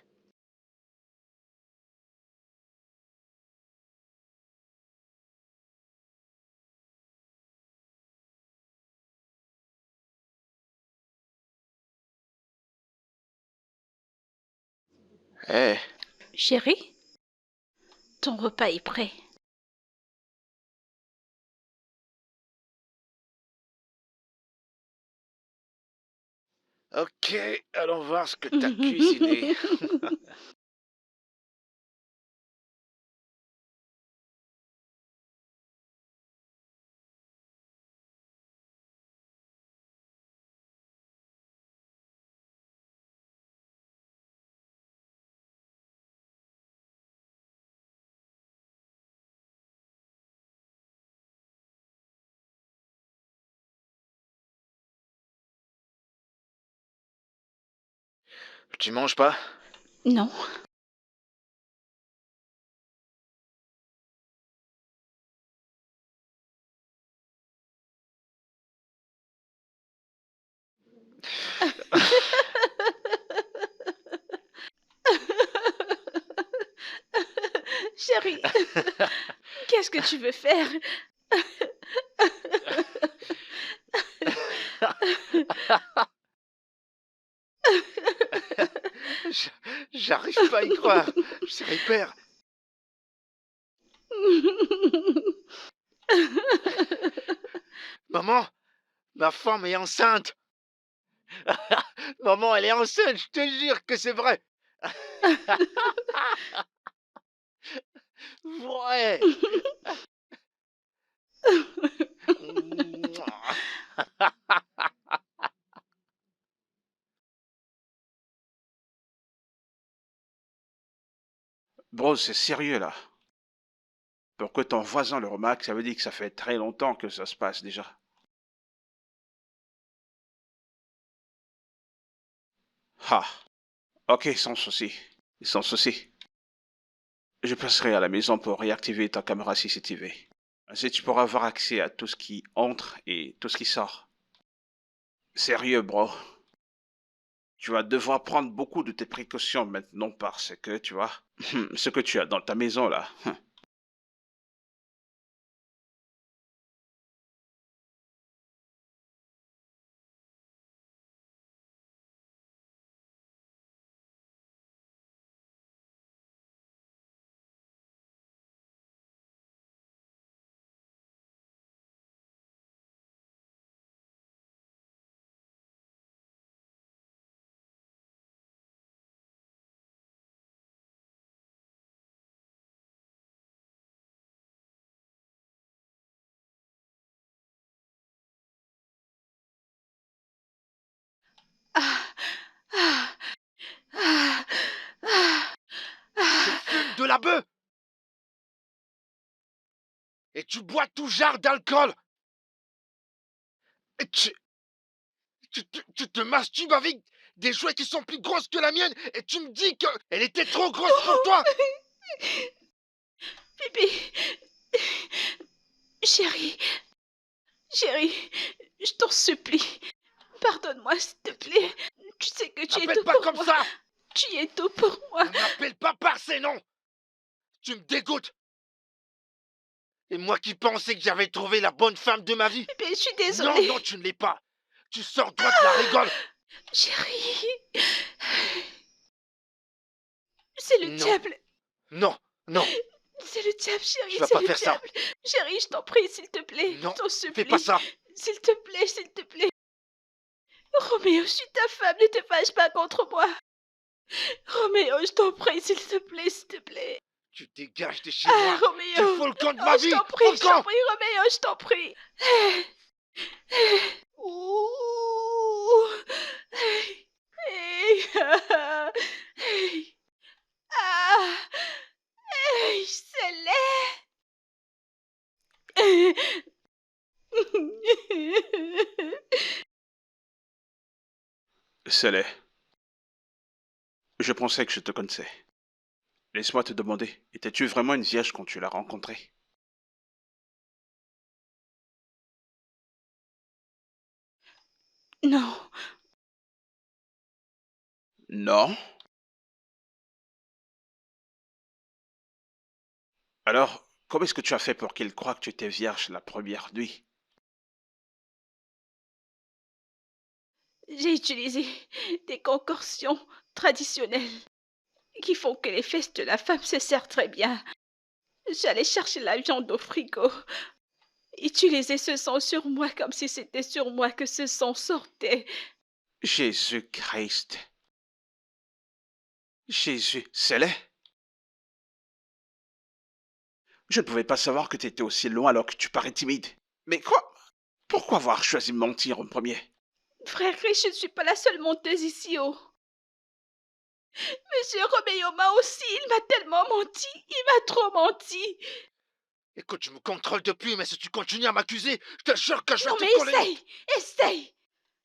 Eh, Chérie, ton repas est prêt. ok, allons voir ce que t'as cuisiné. Tu manges pas? Non. Chérie, qu'est-ce que tu veux faire? J'arrive pas à y croire. C'est hyper. Maman, ma femme est enceinte. Maman, elle est enceinte, je te jure que c'est vrai. Ouais. Bro, c'est sérieux là. Pour que ton voisin le remarque, ça veut dire que ça fait très longtemps que ça se passe déjà. Ah, ok, sans souci. Sans souci. Je passerai à la maison pour réactiver ta caméra CCTV. Ainsi, tu pourras avoir accès à tout ce qui entre et tout ce qui sort. Sérieux, bro. Tu vas devoir prendre beaucoup de tes précautions maintenant parce que, tu vois, ce que tu as dans ta maison là. Ah, ah, ah, ah, Tu ah. fumes de la bœuf. Et tu bois tout genre d'alcool. Et tu te masturbes avec des jouets qui sont plus grosses que la mienne. Et tu me dis qu'elle était trop grosse pour toi. Bébé, chérie, chérie, je t'en supplie. Pardonne-moi, s'il te plaît. Tu sais que tu es M'appelle tout pas pour comme moi. ça. Tu es tout pour moi. Ne m'appelle pas par ces noms. Tu me dégoûtes. Et moi qui pensais que j'avais trouvé la bonne femme de ma vie. Bébé, je suis Non, désolée. non, tu ne l'es pas. Tu sors droit de la rigole. Chérie, c'est le Non. diable. Non, non, C'est le diable, chérie, tu vas c'est pas le faire ça. diable. Chérie, je t'en prie, s'il te plaît. Non, Je t'en supplie. fais pas ça. S'il te plaît, s'il te plaît. Roméo, je suis ta femme, ne te fâche pas contre moi. Roméo, je t'en prie, s'il te plaît, s'il te plaît. Tu dégages de chez Ah, moi. Roméo. Tu fous le camp de ma Je vie. t'en Fous prie, le je t'en camp. prie, Roméo, je t'en prie. Ouh. Hey. Hey. Hey. Ah. Hey, c'est laid. Célé, je pensais que je te connaissais. Laisse-moi te demander, étais-tu vraiment une vierge quand tu l'as rencontrée? Non, Non? Alors, comment est-ce que tu as fait pour qu'il croie que tu étais vierge la première nuit? j'ai utilisé des concoctions traditionnelles qui font que les fesses de la femme se serrent très bien. J'allais chercher la viande au frigo, utiliser ce sang sur moi comme si c'était sur moi que ce sang sortait. Jésus-Christ. Jésus, Célé? Je ne pouvais pas savoir que tu étais aussi loin alors que tu parais timide. Mais quoi? Pourquoi avoir choisi de mentir en premier? Frère Rich, je ne suis pas la seule menteuse ici, oh. Monsieur Roméo m'a aussi, il m'a tellement menti, il m'a trop menti. Écoute, je me contrôle depuis, mais si tu continues à m'accuser, je te jure que je vais Non te mais coller.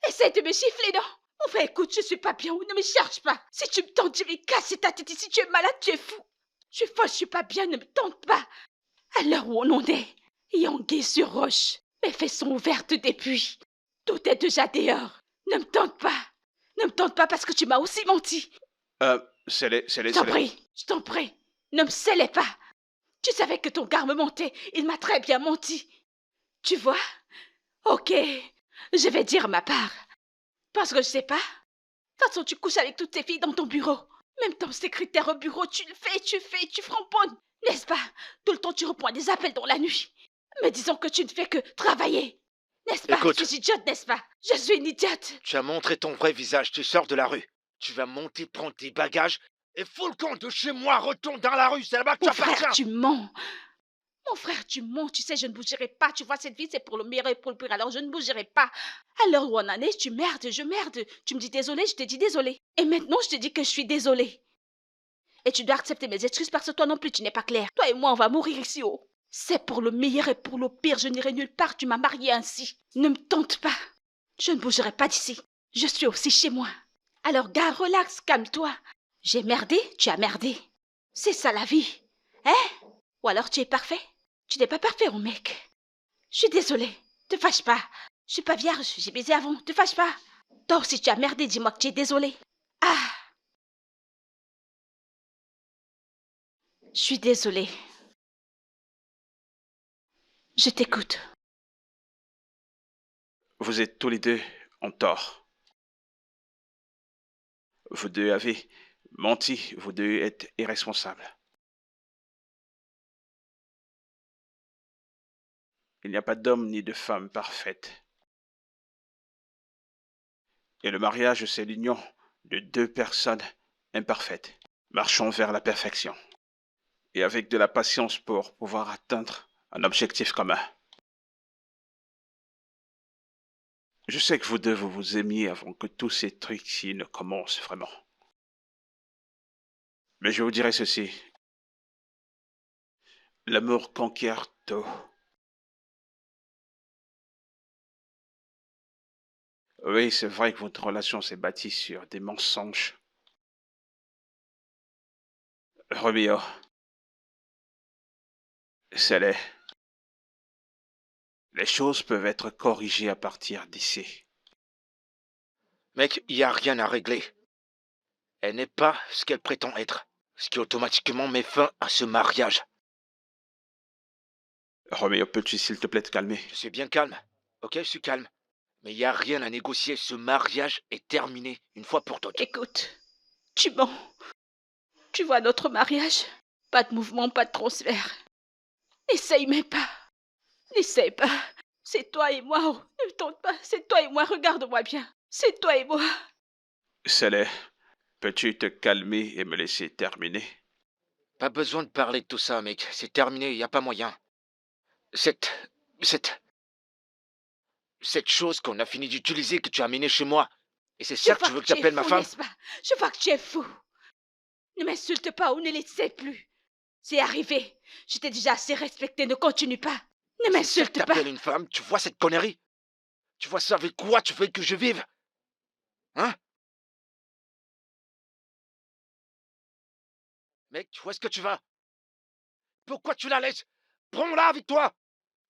essaye de me gifler, non? Enfin écoute, je suis pas bien ou ne me cherche pas. Si tu me tentes, je vais casser ta tête ici, tu es malade, tu es fou. Tu es folle, je suis pas bien, ne me tente pas. À l'heure où on en est, Yangué sur roche, mes fesses sont ouvertes depuis. Tout est déjà dehors. Ne me tente pas. Ne me tente pas parce que tu m'as aussi menti. Célé, Je t'en prie, ne me scellez pas. Tu savais que ton gars me mentait. Il m'a très bien menti. Tu vois? Ok, je vais dire ma part. Parce que je sais pas. De toute façon, tu couches avec toutes tes filles dans ton bureau. Même ton secrétaire au bureau, tu le fais, tu framponnes. N'est-ce pas? Tout le temps, tu reprends des appels dans la nuit. Me disant que tu ne fais que travailler. N'est-ce pas? Écoute. Je suis idiote, n'est-ce pas? Je suis une idiote. Tu as montré ton vrai visage, tu sors de la rue. Tu vas monter, prendre tes bagages et fous le camp de chez moi, retourne dans la rue, c'est là-bas que tu Mon frère, appartiens. tu mens. Mon frère, tu mens. Tu sais, je ne bougerai pas. Tu vois, cette vie, c'est pour le meilleur et pour le pire. Alors, je ne bougerai pas. À l'heure où on en est, tu merdes, je merde. Tu me dis désolé, je te dis désolé. Et maintenant, je te dis que je suis désolée. Et tu dois accepter mes excuses parce que toi non plus, tu n'es pas clair. Toi et moi, on va mourir ici haut. C'est pour le meilleur et pour le pire. Je n'irai nulle part. Tu m'as mariée ainsi. Ne me tente pas. Je ne bougerai pas d'ici. Je suis aussi chez moi. Alors, gars, relax, calme-toi. J'ai merdé, tu as merdé. C'est ça la vie. Hein? Ou alors tu es parfait? Tu n'es pas parfait, mon mec. Je suis désolée. Te fâche pas. Je suis pas vierge. J'ai baisé avant. Te fâche pas. Toi aussi, tu as merdé. Dis-moi que tu es désolée. Ah! Je suis désolée. Je t'écoute. Vous êtes tous les deux en tort. Vous deux avez menti, vous deux êtes irresponsables. Il n'y a pas d'homme ni de femme parfaite. Et le mariage, c'est l'union de deux personnes imparfaites, marchant vers la perfection. Et avec de la patience pour pouvoir atteindre un objectif commun. Je sais que vous deux, vous vous aimiez avant que tous ces trucs-ci ne commencent vraiment. Mais je vous dirai ceci. L'amour conquiert tout. Oui, c'est vrai que votre relation s'est bâtie sur des mensonges. Romeo, c'est les choses peuvent être corrigées à partir d'ici. Mec, il n'y a rien à régler. Elle n'est pas ce qu'elle prétend être, ce qui automatiquement met fin à ce mariage. Romeo, peux-tu s'il te plaît te calmer? Je suis bien calme, ok, je suis calme. Mais il n'y a rien à négocier, ce mariage est terminé une fois pour toutes. Écoute, tu mens. Tu vois notre mariage? Pas de mouvement, pas de transfert. N'essaye même pas. N'essaye pas. C'est toi et moi. Oh, ne me tente pas. C'est toi et moi. Regarde-moi bien. C'est toi et moi. Célé, peux-tu te calmer et me laisser terminer? Pas besoin de parler de tout ça, mec. C'est terminé, y a pas moyen. Cette chose qu'on a fini d'utiliser, que tu as amenée chez moi. Et c'est ça que tu veux que j'appelle ma femme? N'est-ce pas? Je vois que tu es fou. Ne m'insulte pas ou ne l'essaie plus. C'est arrivé. Je t'ai déjà assez respecté. Ne continue pas. Ne C'est ça que m'insulte pas. t'appelles une femme? Tu vois cette connerie? Tu vois ça avec quoi tu veux que je vive? Hein? Mec, tu vois ce que tu vas? Pourquoi tu la laisses? Prends-la avec toi!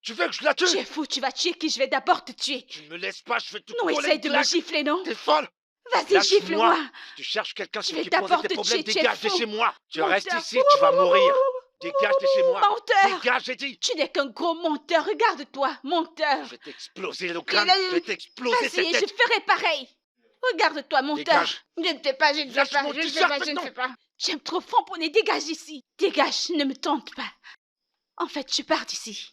Tu veux que je la tue? Tu es fou. Tu vas tuer qui? Je vais d'abord te tuer. Tu ne me laisses pas, je vais te Non, coller essaye une de me claque. gifler, non? T'es folle! Vas-y, Lâche-moi. gifle-moi. Si tu cherches quelqu'un Je sur vais qui poser d'abord tes te problèmes, tuer, tu es dégage de fou. chez moi! Tu Menteur. restes ici, tu vas mourir! Dégage de chez moi! Menteur. Dégage, j'ai dit! Tu n'es qu'un gros menteur. Regarde-toi, menteur. Je vais t'exploser le crâne! Je vais t'exploser cette Vas-y, je tête! ferai pareil. Regarde-toi, menteur. Dégage. Je ne fais pas, je ne fais Lâche pas, mon je ne fais t-shirt pas, je ne maintenant. fais pas. J'aime trop framponner. Dégage ici. Dégage, ne me tente pas. En fait, je pars d'ici.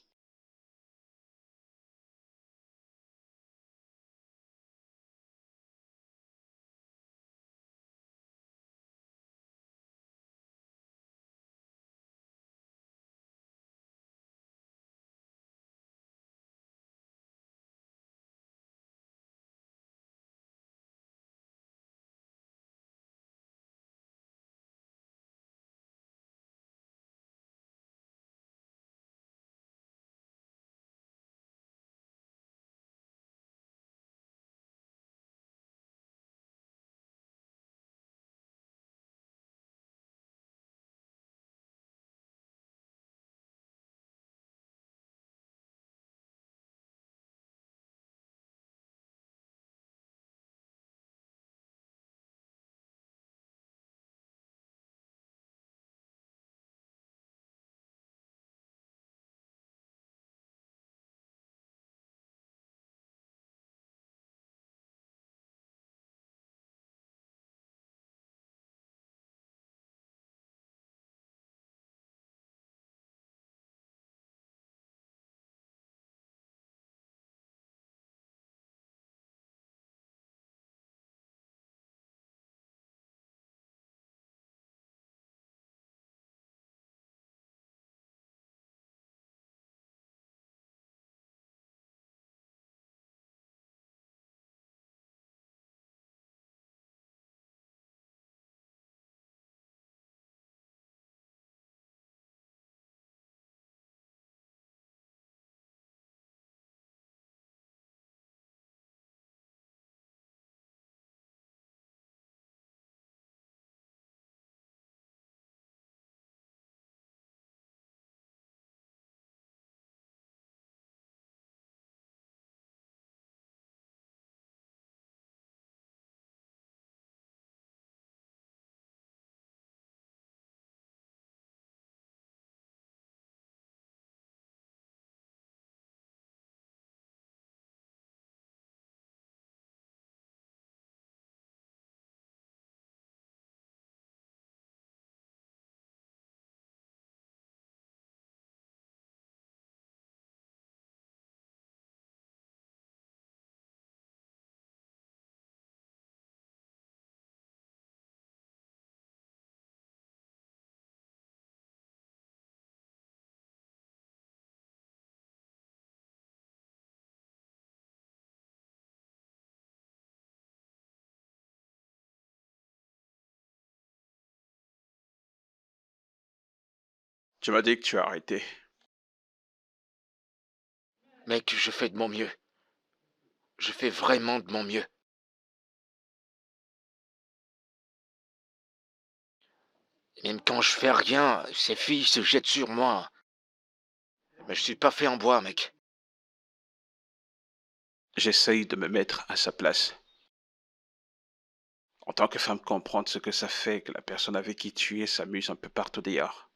Tu m'as dit que tu as arrêté. Mec, je fais de mon mieux. Je fais vraiment de mon mieux. Même quand je fais rien, ces filles se jettent sur moi. Mais je suis pas fait en bois, mec. J'essaye de me mettre à sa place. En tant que femme, comprendre ce que ça fait que la personne avec qui tu es s'amuse un peu partout dehors.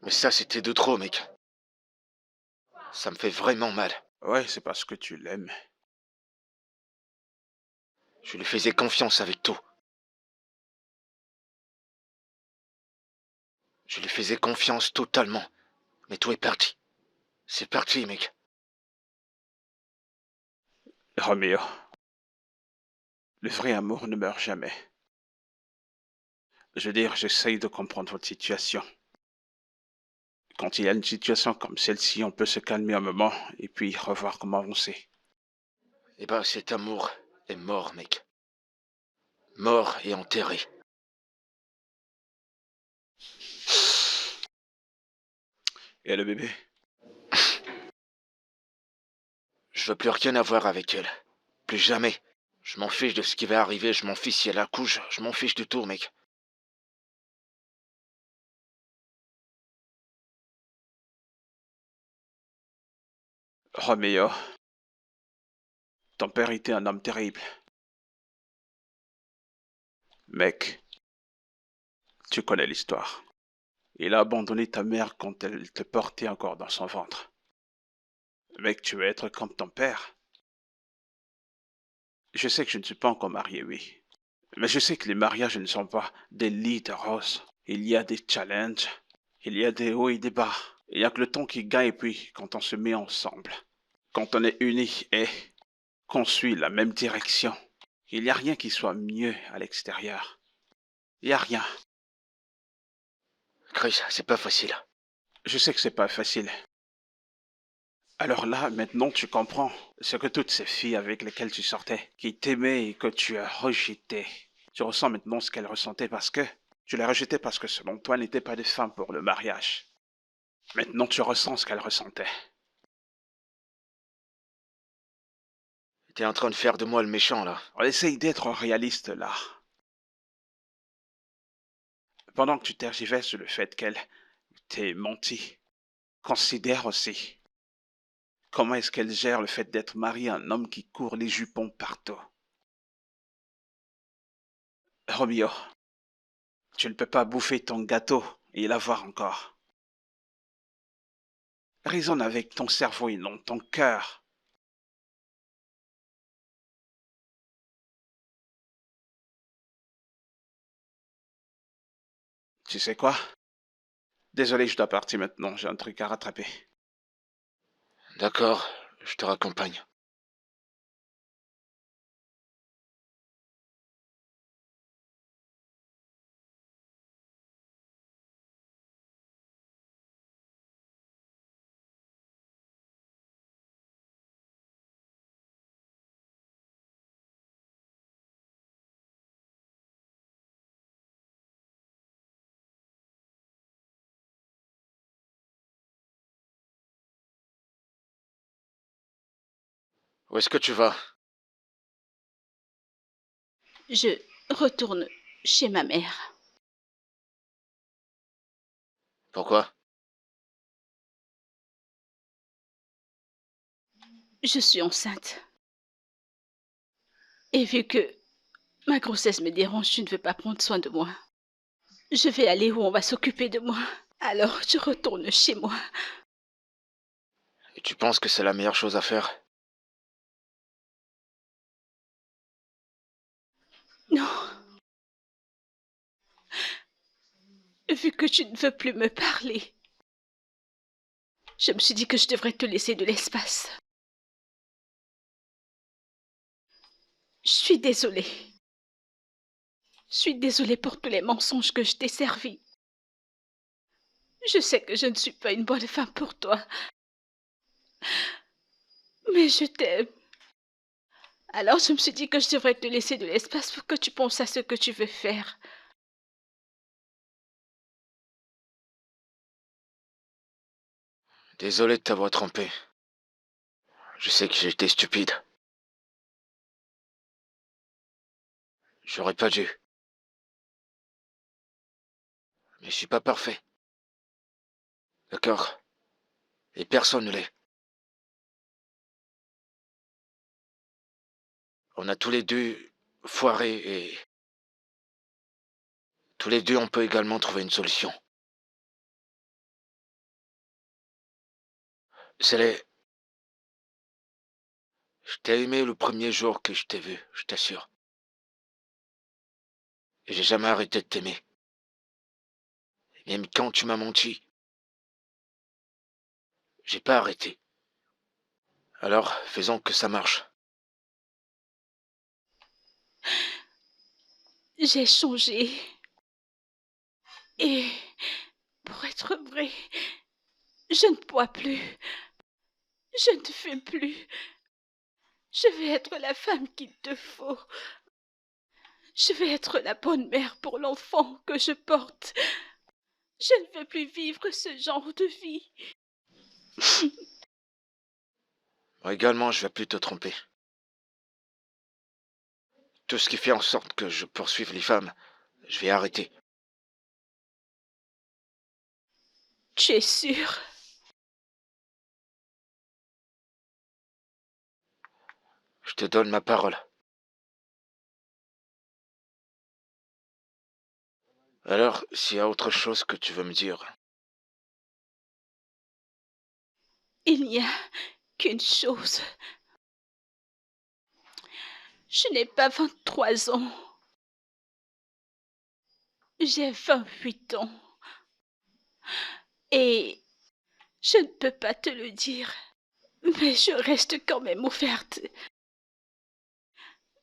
Mais ça, c'était de trop, mec. Ça me fait vraiment mal. Ouais, c'est parce que tu l'aimes. Je lui faisais confiance avec tout. Je lui faisais confiance totalement. Mais tout est parti. C'est parti, mec. Roméo, le vrai amour ne meurt jamais. Je veux dire, j'essaye de comprendre votre situation. Quand il y a une situation comme celle-ci, on peut se calmer un moment et puis revoir comment avancer. Eh ben, cet amour est mort, mec. Mort et enterré. Et le bébé? Je veux plus rien avoir avec elle. Plus jamais. Je m'en fiche de ce qui va arriver, je m'en fiche si elle accouche, je m'en fiche de tout, mec. Roméo, ton père était un homme terrible. Mec, tu connais l'histoire. Il a abandonné ta mère quand elle te portait encore dans son ventre. Mec, tu veux être comme ton père. Je sais que je ne suis pas encore marié, oui. Mais je sais que les mariages ne sont pas des lits de roses. Il y a des challenges, il y a des hauts et des bas. Il n'y a que le temps qui gagne, et puis quand on se met ensemble, quand on est unis et qu'on suit la même direction, il n'y a rien qui soit mieux à l'extérieur. Il n'y a rien. Chris, c'est pas facile. Je sais que c'est pas facile. Alors là, maintenant, tu comprends ce que toutes ces filles avec lesquelles tu sortais, qui t'aimaient et que tu as rejetées. Tu ressens maintenant ce qu'elles ressentaient parce que tu les rejetais parce que selon toi, elles n'étaient pas des femmes pour le mariage. Maintenant, tu ressens ce qu'elles ressentaient. T'es en train de faire de moi le méchant, là. On essaye d'être réaliste là. Pendant que tu tergiverses sur le fait qu'elle t'ait menti, considère aussi comment est-ce qu'elle gère le fait d'être mariée à un homme qui court les jupons partout. Romeo, tu ne peux pas bouffer ton gâteau et l'avoir encore. Raisonne avec ton cerveau et non ton cœur. Tu sais quoi? Désolé, je dois partir maintenant, j'ai un truc à rattraper. D'accord, je te raccompagne. Où est-ce que tu vas? Je retourne chez ma mère. Pourquoi? Je suis enceinte. Et vu que ma grossesse me dérange, je ne veux pas prendre soin de moi. Je vais aller où on va s'occuper de moi. Alors je retourne chez moi. Et tu penses que c'est la meilleure chose à faire? Non. Vu que tu ne veux plus me parler, je me suis dit que je devrais te laisser de l'espace. Je suis désolée. Je suis désolée pour tous les mensonges que je t'ai servis. Je sais que je ne suis pas une bonne femme pour toi. Mais je t'aime. Alors je me suis dit que je devrais te laisser de l'espace pour que tu penses à ce que tu veux faire. Désolé de t'avoir trompé. Je sais que j'ai été stupide. J'aurais pas dû. Mais je suis pas parfait. D'accord? Et personne ne l'est. On a tous les deux foiré et... tous les deux on peut également trouver une solution. C'est les... Je t'ai aimé le premier jour que je t'ai vu, je t'assure. Et j'ai jamais arrêté de t'aimer. Même quand tu m'as menti, j'ai pas arrêté. Alors, faisons que ça marche. J'ai changé. Et pour être vrai, je ne bois plus. Je ne fume plus. Je vais être la femme qu'il te faut. Je vais être la bonne mère pour l'enfant que je porte. Je ne veux plus vivre ce genre de vie. Moi également, je vais plus te tromper. Tout ce qui fait en sorte que je poursuive les femmes, je vais arrêter. Tu es sûr? Je te donne ma parole. Alors, s'il y a autre chose que tu veux me dire... Il n'y a qu'une chose. Je n'ai pas 23 ans. J'ai 28 ans. Et je ne peux pas te le dire, mais je reste quand même ouverte.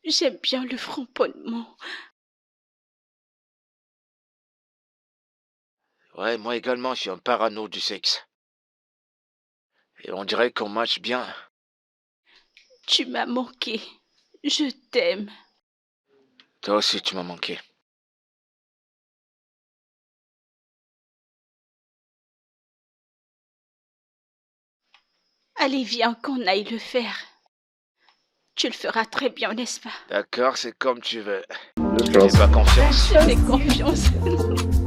J'aime bien le framponnement. Ouais, moi également, je suis un parano du sexe. Et on dirait qu'on matche bien. Tu m'as manqué. Je t'aime. Toi aussi, tu m'as manqué. Allez, viens qu'on aille le faire. Tu le feras très bien, n'est-ce pas? D'accord, c'est comme tu veux. Confiance. Fais pas confiance. Je fais confiance.